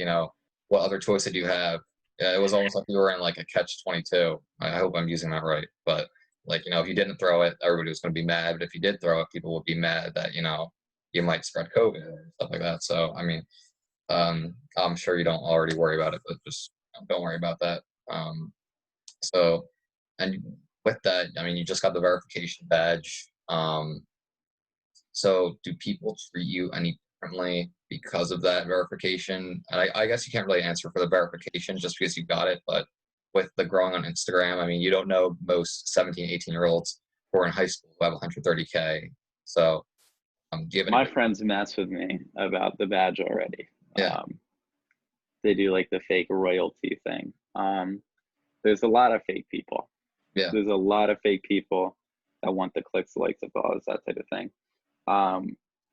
what other choice did you have? Yeah, it was almost like you were in like a catch-22. I hope I'm using that right. But like, if you didn't throw it, everybody was going to be mad. But if you did throw it, people would be mad that, you might spread COVID or stuff like that. So, I mean, I'm sure you don't already worry about it, but just don't worry about that. So, and with that, I mean, you just got the verification badge. So do people treat you any differently because of that verification? And I guess you can't really answer for the verification just because you got it, but with the growing on Instagram, I mean, you don't know most 17, 18-year-olds who are in high school who have 130K. So do you have My friends mess with me about the badge already. Yeah. They do like the fake royalty thing. There's a lot of fake people. Yeah. There's a lot of fake people that want the clicks, likes, the follows, that type of thing.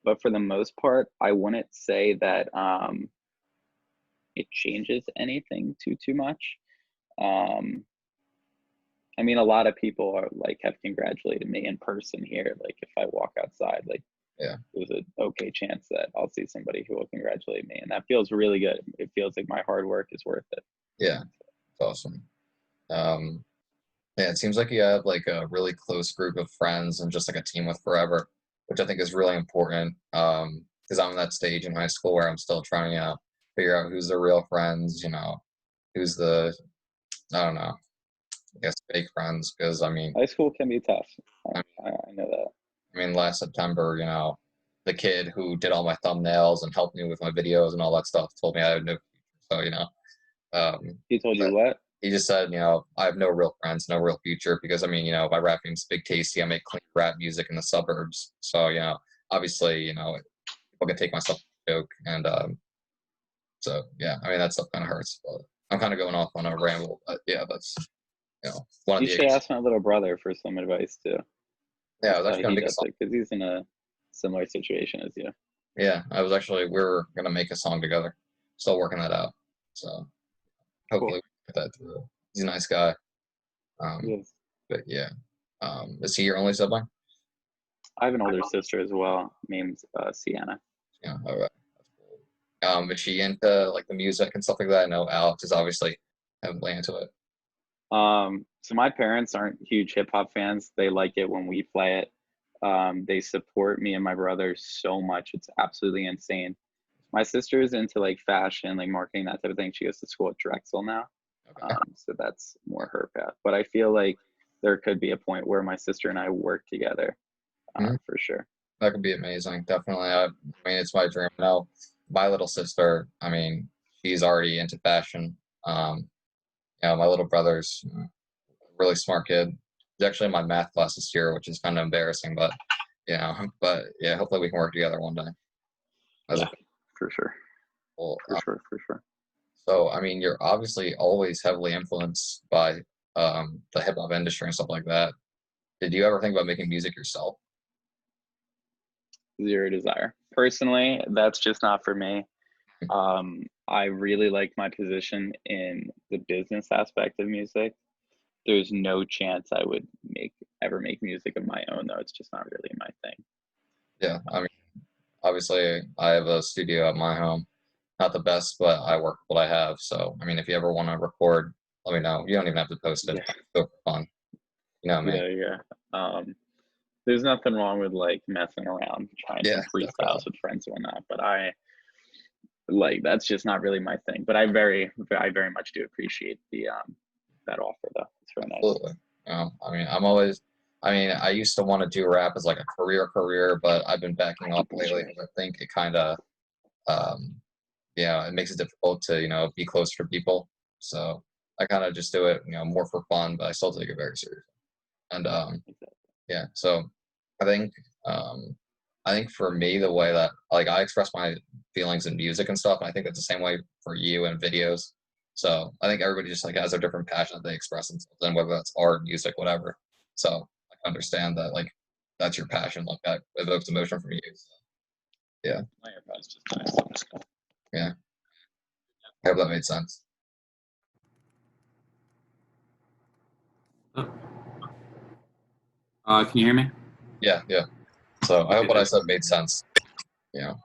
But for the most part, I wouldn't say that it changes anything too much. I mean, a lot of people are like have congratulated me in person here. Like if I walk outside, like there's an okay chance that I'll see somebody who will congratulate me, and that feels really good. It feels like my hard work is worth it. Yeah, it's awesome. Yeah, it seems like you have like a really close group of friends and just like a team with forever, which I think is really important. Because I'm in that stage in high school where I'm still trying to figure out who's the real friends, who's the, I don't know, I guess fake friends. Because I mean, high school can be tough. I know that. I mean, last September, the kid who did all my thumbnails and helped me with my videos and all that stuff told me I had no future. So, he told you what? He just said, I have no real friends, no real future, because I mean, my rap name's Big Tasty. I make clean rap music in the suburbs. So, obviously, people can take my stuff as a joke. And so, yeah, I mean, that stuff kind of hurts. But I'm kind of going off on a ramble. But yeah, that's, one of You the. should ask my little brother for some advice too. Yeah, I was actually going to make a song. Because he's in a similar situation as you. Yeah, we were going to make a song together. Still working that out. So hopefully we get that through. He's a nice guy. Yes. But yeah. Is he your only sibling? I have an older sister as well, named Sienna. Yeah, all right. That's cool. Is she into like the music and stuff like that? I know Alex is obviously heavily into it. So my parents aren't huge hip hop fans. They like it when we play it. They support me and my brother so much. It's absolutely insane. My sister's into like fashion, like marketing, that type of thing. She goes to school at Drexel now. Okay. So that's more her path. But I feel like there could be a point where my sister and I work together for sure. That could be amazing. Definitely. I mean, it's my dream. Now, my little sister, I mean, she's already into fashion. My little brother's a really smart kid. He's actually in my math class this year, which is kind of embarrassing, but hopefully we can work together one day. For sure. Well, for sure. So, I mean, you're obviously always heavily influenced by the hip hop industry and stuff like that. Did you ever think about making music yourself? Zero desire. Personally, that's just not for me. I really like my position in the business aspect of music. There's no chance I would ever make music of my own, though. It's just not really my thing. Yeah, I mean, obviously, I have a studio at my home. Not the best, but I work with what I have. So, I mean, if you ever want to record, let me know. You don't even have to post it. It's super fun. You know what I mean? Yeah. There's nothing wrong with like messing around, trying to freestyles with friends and whatnot. But that's just not really my thing. But I very much do appreciate the that offer though. It's very nice. Absolutely. I mean, I used to want to do rap as like a career, but I've been backing off lately because I think it kind of it makes it difficult to, be closer to people. So I kind of just do it, more for fun, but I still take it very seriously. And so I think for me, the way that like I express my feelings in music and stuff, and I think that's the same way for you in videos. So I think everybody just like has their different passion that they express themselves in, whether that's art, music, whatever. So I understand that like that's your passion, like that evokes emotion from you. So, yeah. Yeah. I hope that made sense. Can you hear me? Yeah. So I hope what I said made sense. No,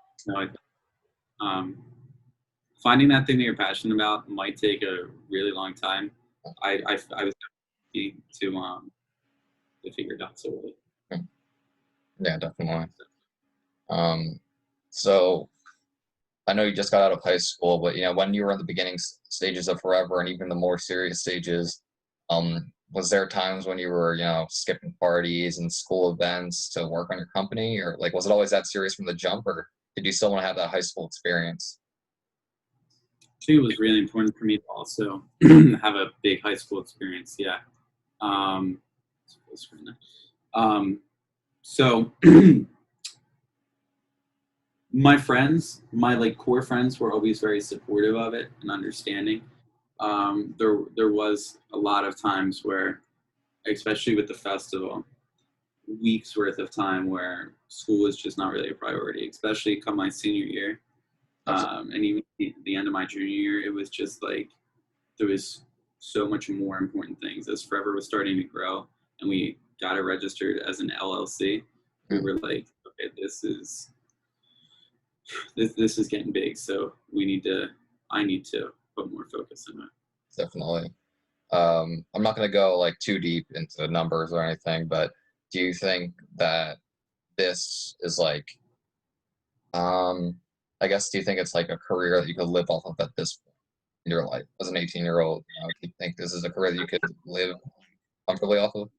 finding that thing that you're passionate about might take a really long time. I was happy to figure it out so early. Yeah, definitely. So I know you just got out of high school, but when you were in the beginning stages of Forever and even the more serious stages, was there times when you were, skipping parties and school events to work on your company, or like was it always that serious from the jump, or did you still want to have that high school experience? I think it was really important for me to also have a big high school experience. Yeah. So my friends, my core friends, were always very supportive of it and understanding. There was a lot of times where, especially with the festival, weeks worth of time where school was just not really a priority, especially come my senior year. And even the end of my junior year, it was just like there was so much more important things. As Forever was starting to grow and we got it registered as an LLC, we were like, okay, this is getting big, so I need to put more focus in it. Definitely. I'm not going to go like too deep into numbers or anything, but do you think that this is like, I guess, do you think it's like a career that you could live off of at this point in your life as an 18-year-old? Do you think this is a career that you could live comfortably off of?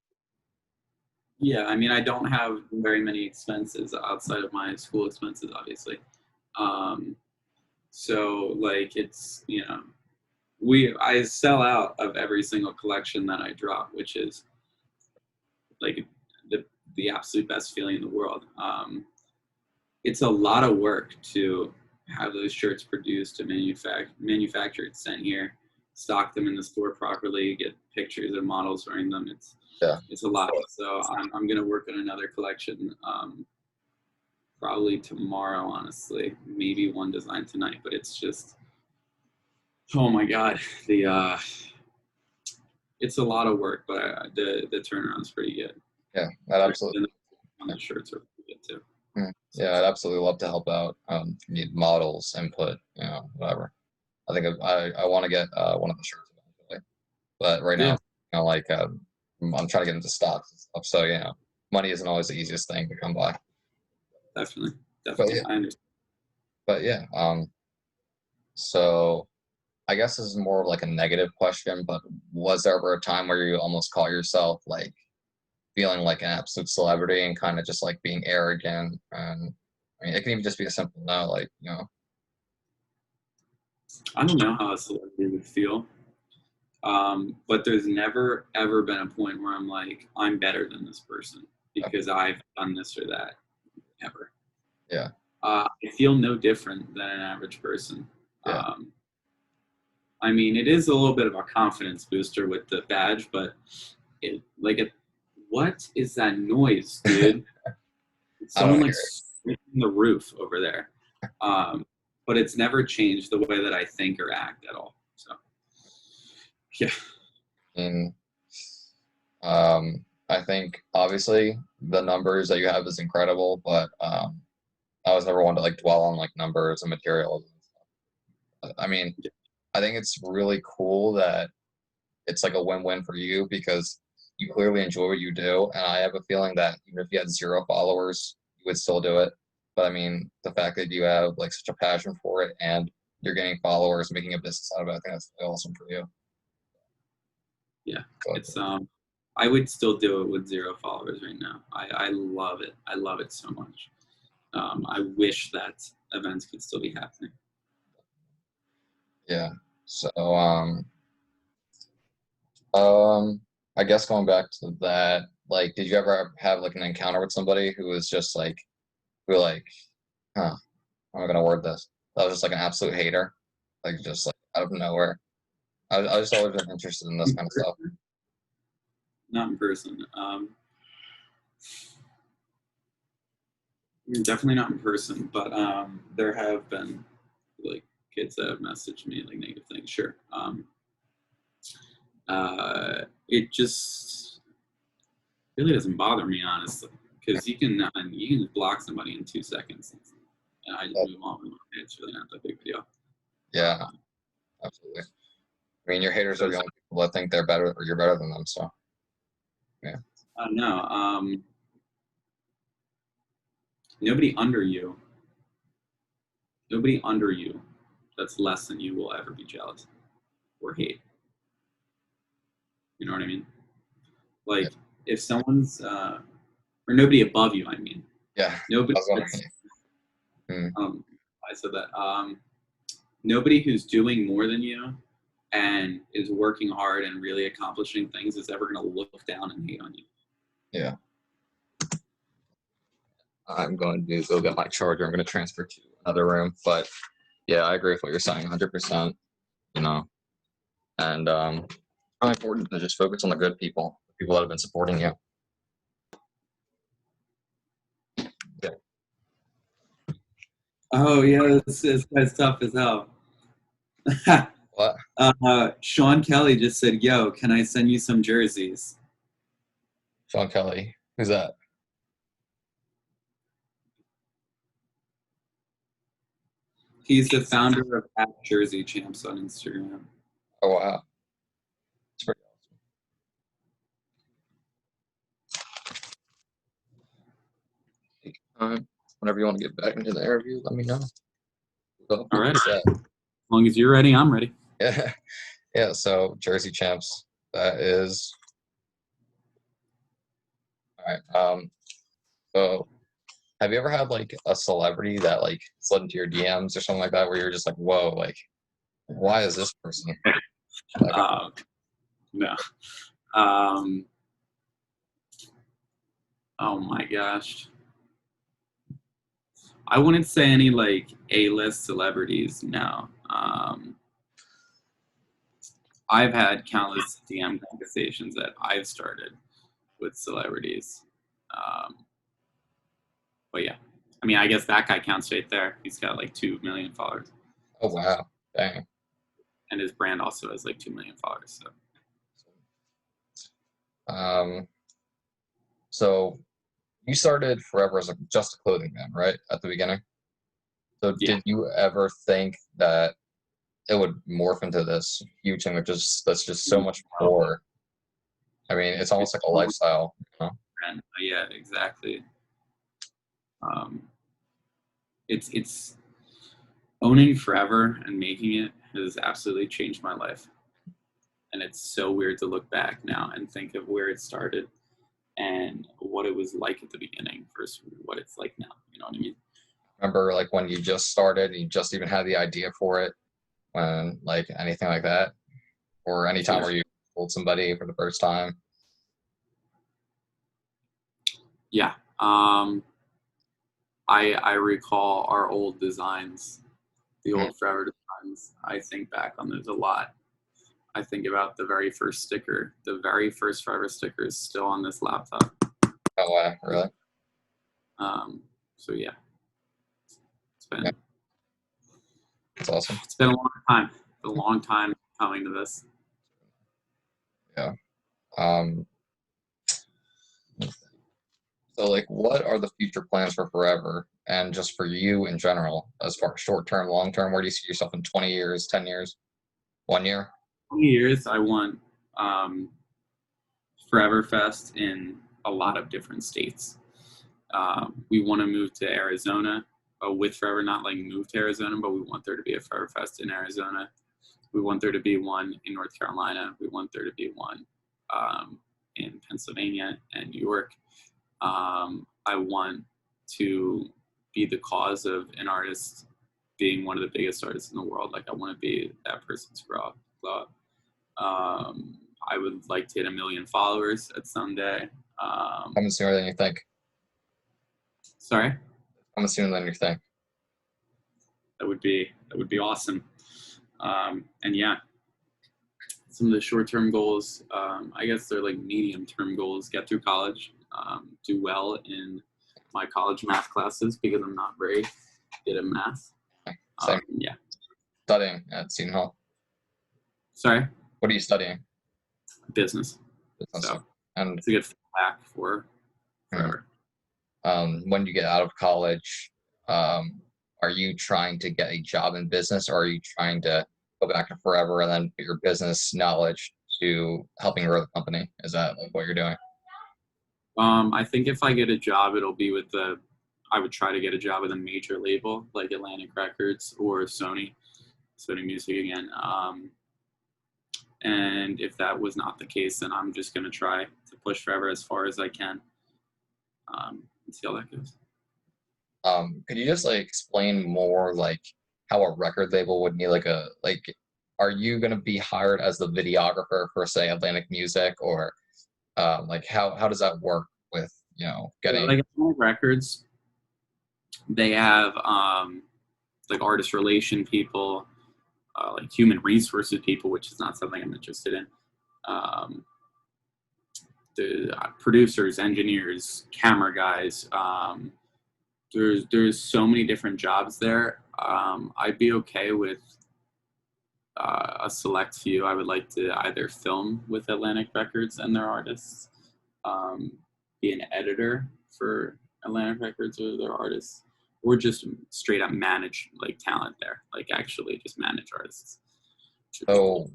Yeah, I mean, I don't have very many expenses outside of my school expenses, obviously. So like it's, I sell out of every single collection that I drop, which is like the absolute best feeling in the world. It's a lot of work to have those shirts produced and manufactured, sent here, stock them in the store properly, get pictures of models wearing them. It's a lot. So I'm gonna work on another collection probably tomorrow, honestly. Maybe one design tonight, but it's just, oh my God, it's a lot of work, but the turnaround's pretty good. Yeah, that absolutely. On the shirts are pretty good too. Yeah, I'd absolutely love to help out. If you need models, input, whatever. I think I want to get one of the shirts eventually, but right now, I'm trying to get into stocks and stuff. So money isn't always the easiest thing to come by. Definitely. Yeah. I understand. But yeah, so I guess this is more of like a negative question, but was there ever a time where you almost caught yourself like feeling like an absolute celebrity and kind of just like being arrogant? And I mean, it can even just be a simple no, like, I don't know how a celebrity would feel, but there's never ever been a point where I'm like, I'm better than this person because I've done this or that. Ever. Yeah. I feel no different than an average person. Yeah. I mean, it is a little bit of a confidence booster with the badge, but what is that noise, dude? Someone like sweeping the roof over there. But it's never changed the way that I think or act at all. So, yeah. And I think obviously the numbers that you have is incredible, but I was never one to like dwell on like numbers and materials and stuff. I mean, I think it's really cool that it's like a win-win for you because you clearly enjoy what you do, and I have a feeling that even if you had 0 followers, you would still do it. But I mean, the fact that you have like such a passion for it and you're getting followers, making a business out of it, I think that's really awesome for you. Yeah, it's I would still do it with 0 followers right now. I love it. I love it so much. I wish that events could still be happening. Yeah. So I guess going back to that, like, did you ever have like an encounter with somebody who was just like, how am I gonna word this? That was just like an absolute hater, like just like out of nowhere. I just always been interested in this kind of stuff. Not in person. Definitely not in person, but there have been like kids that have messaged me like negative things. Sure. it just really doesn't bother me, honestly, because you can just block somebody in 2 seconds, and I just move on with it. It's really not that big of a deal. Yeah, absolutely. I mean, your haters are the only people that think they're better or you're better than them. So, yeah. No, nobody under you that's less than you will ever be jealous or hate. You know what I mean? Like, if someone's or nobody above you, I mean. Yeah. Nobody. I said that. Nobody who's doing more than you and is working hard and really accomplishing things is ever going to look down and hate on you. Yeah. I'm going to go get my charger. I'm going to transfer to another room. But yeah, I agree with what you're saying 100%. You know, and it's really important to just focus on the good people, the people that have been supporting you. Yeah. Oh, yeah, that's tough as hell. What? Sean Kelly just said, yo, can I send you some jerseys? Sean Kelly. Who's that? He's the founder of @Jersey Champs on Instagram. Oh, wow. It's pretty awesome. Whenever you want to get back into the interview, let me know. All right. As long as you're ready, I'm ready. Yeah. Yeah, so Jersey Champs, that is... All right. So have you ever had like a celebrity that like slid into your DMs or something like that where you're just like, whoa, like, why is this person? No. Oh my gosh. I wouldn't say any like A-list celebrities, no. I've had countless DM conversations that I've started with celebrities. But yeah, I mean, I guess that guy counts right there. He's got like 2 million followers. Oh, wow. Dang. And his brand also has like 2 million followers. So you started Forever as just a clothing brand, right? At the beginning. So Yeah. Did you ever think that it would morph into this huge thing that's just so much more? I mean, it's almost like a lifestyle, you know? Yeah, exactly. It's owning Forever and making it has absolutely changed my life. And it's so weird to look back now and think of where it started and what it was like at the beginning versus what it's like now. You know what I mean? Remember like when you just started, you just even had the idea for it, when like anything like that? Or any time where you told somebody for the first time? Yeah. I recall our old designs, the old Forever designs. I think back on those a lot. I think about the very first sticker. The very first Forever sticker is still on this laptop. Oh, wow, really? So yeah, It's awesome. It's been a long time. It's been a long time coming to this. Yeah. So like, what are the future plans for Forever and just for you in general, as far as short term, long term? Where do you see yourself in 20 years, 10 years, 1 year? 20 years, I want Forever Fest in a lot of different states. We want to move to Arizona with Forever, not like move to Arizona, but we want there to be a Forever Fest in Arizona. We want there to be one in North Carolina. We want there to be one in Pennsylvania and New York. I want to be the cause of an artist being one of the biggest artists in the world. Like, I want to be that person's grow up. I would like to hit 1 million followers at someday. Coming sooner than you think. Sorry? Coming sooner than you think. That would be awesome. And yeah, some of the short-term goals, I guess they're like medium-term goals. Get through college, do well in my college math classes because I'm not very good at math. Same. Yeah. Studying at Seton Hall. Sorry? What are you studying? Business. So And it's a good fallback for forever. when you get out of college, are you trying to get a job in business, or are you trying to go back to forever and then put your business knowledge to helping grow the company? Is that like what you're doing? I think if I get a job, it'll be with I would try to get a job with a major label like Atlantic Records or Sony Music again. And if that was not the case, then I'm just going to try to push forever as far as I can, and see how that goes. Could you just like explain more like how a record label would need are you going to be hired as the videographer for say Atlantic Music, or like how does that work with getting Like Atlantic Records, they have like artist relation people, like human resources people, which is not something I'm interested in. The producers, engineers, camera guys. There's so many different jobs there. I'd be okay with a select few. I would like to either film with Atlantic Records and their artists, be an editor for Atlantic Records or their artists, or just straight up manage like talent there, like actually just manage artists. So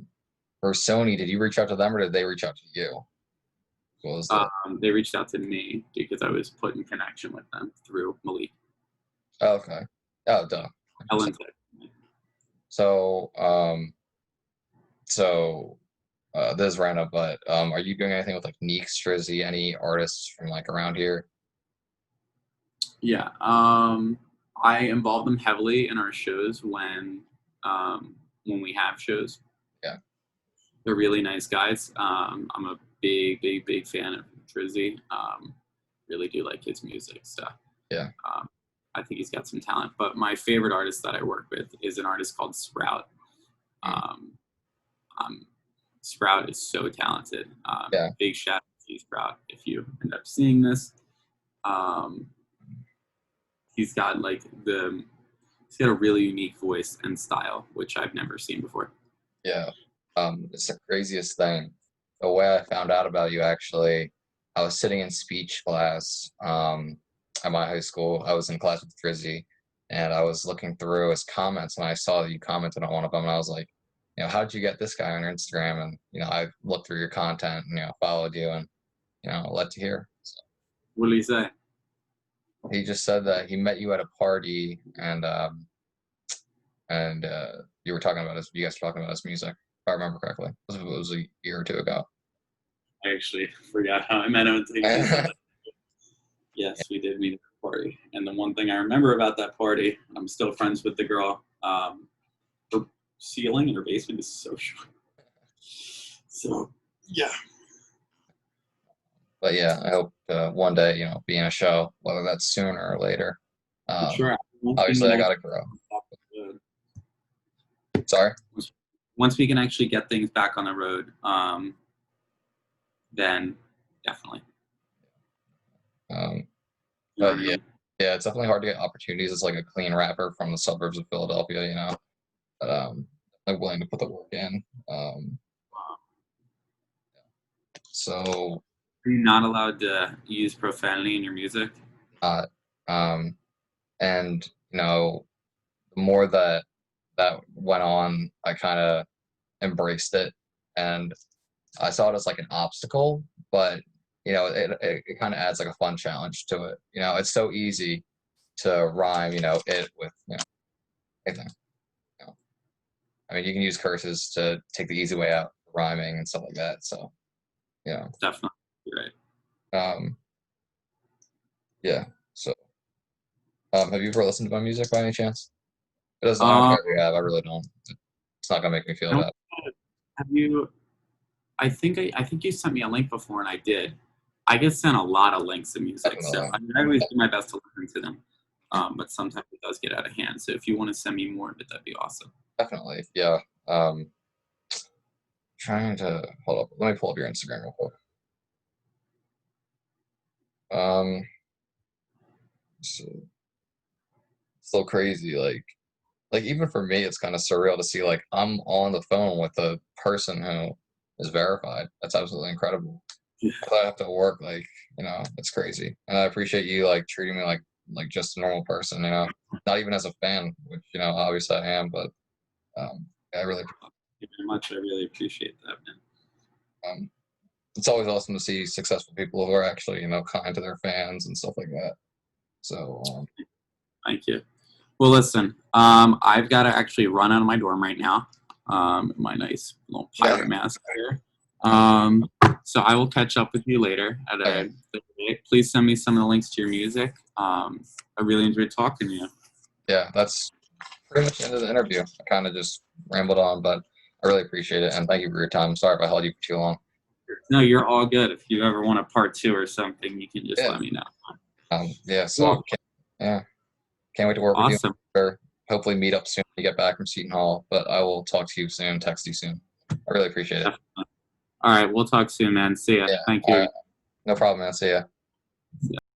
for Sony, did you reach out to them or did they reach out to you? What was the... They reached out to me because I was put in connection with them through Malik. Oh, okay. Oh, duh. So, this is random, but are you doing anything with like Neeks, Trizzy, any artists from like around here? Yeah, I involve them heavily in our shows when we have shows. Yeah, they're really nice guys. I'm a big fan of Trizzy. Really do like his music stuff. Yeah. I think he's got some talent. But my favorite artist that I work with is an artist called Sprout. Sprout is so talented. Yeah. Big shout out to Sprout if you end up seeing this. He's got a really unique voice and style, which I've never seen before. Yeah. It's the craziest thing. The way I found out about you, actually, I was sitting in speech class at my high school. I was in class with Trizzy, and I was looking through his comments, and I saw that you commented on one of them, and I was like, how'd you get this guy on your Instagram? And, I looked through your content and, followed you and, led to here. So. What did he say? He just said that he met you at a party and you were talking about you guys were talking about his music, if I remember correctly. It was a year or two ago. I actually forgot how I met him. Yes, we did meet at a party. And the one thing I remember about that party, I'm still friends with the girl. Her ceiling in her basement is so short. So, yeah. But yeah, I hope one day, be in a show, whether that's sooner or later. Sure. Obviously, I gotta grow. Sorry? Once we can actually get things back on the road, then definitely. But yeah, it's definitely hard to get opportunities. It's like a clean rapper from the suburbs of Philadelphia, but I'm willing to put the work in. So. Are you not allowed to use profanity in your music? And the more that went on, I kind of embraced it, and I saw it as like an obstacle, but it kind of adds like a fun challenge to it. It's so easy to rhyme, it with anything. I mean, you can use curses to take the easy way out, rhyming and stuff like that. So, definitely. You're right. Yeah. So, have you ever listened to my music by any chance? It doesn't. I don't care if you have. I really don't. It's not gonna make me feel bad. Have you? I think you sent me a link before, and I did. I get sent a lot of links to music, Definitely. so I always do my best to listen to them. But sometimes it does get out of hand. So if you want to send me more of it, that'd be awesome. Definitely, yeah. Trying to hold up. Let me pull up your Instagram real quick. So crazy, like even for me, it's kind of surreal to see like I'm on the phone with a person who is verified. That's absolutely incredible. I have to work, like, it's crazy. And I appreciate you, like, treating me like just a normal person, not even as a fan, which, obviously I am, but I really, Thank you very much. I really appreciate that, man. it's always awesome to see successful people who are actually, kind to their fans and stuff like that. So, Thank you. Well, listen, I've got to actually run out of my dorm right now. My nice little pirate mask here. So I will catch up with you later at a date. Please send me some of the links to your music. I really enjoyed talking to you. Yeah, that's pretty much the end of the interview. I kind of just rambled on, but I really appreciate it, and thank you for your time. Sorry if I held you for too long. No, you're all good. If you ever want a part 2 or something, you can just let me know. So can't wait to work with you. Or hopefully meet up soon when you get back from Seton Hall, but I will talk to you soon, text you soon. I really appreciate it. Definitely. All right, we'll talk soon, man. See ya. Yeah, Thank you. no problem, man. See ya.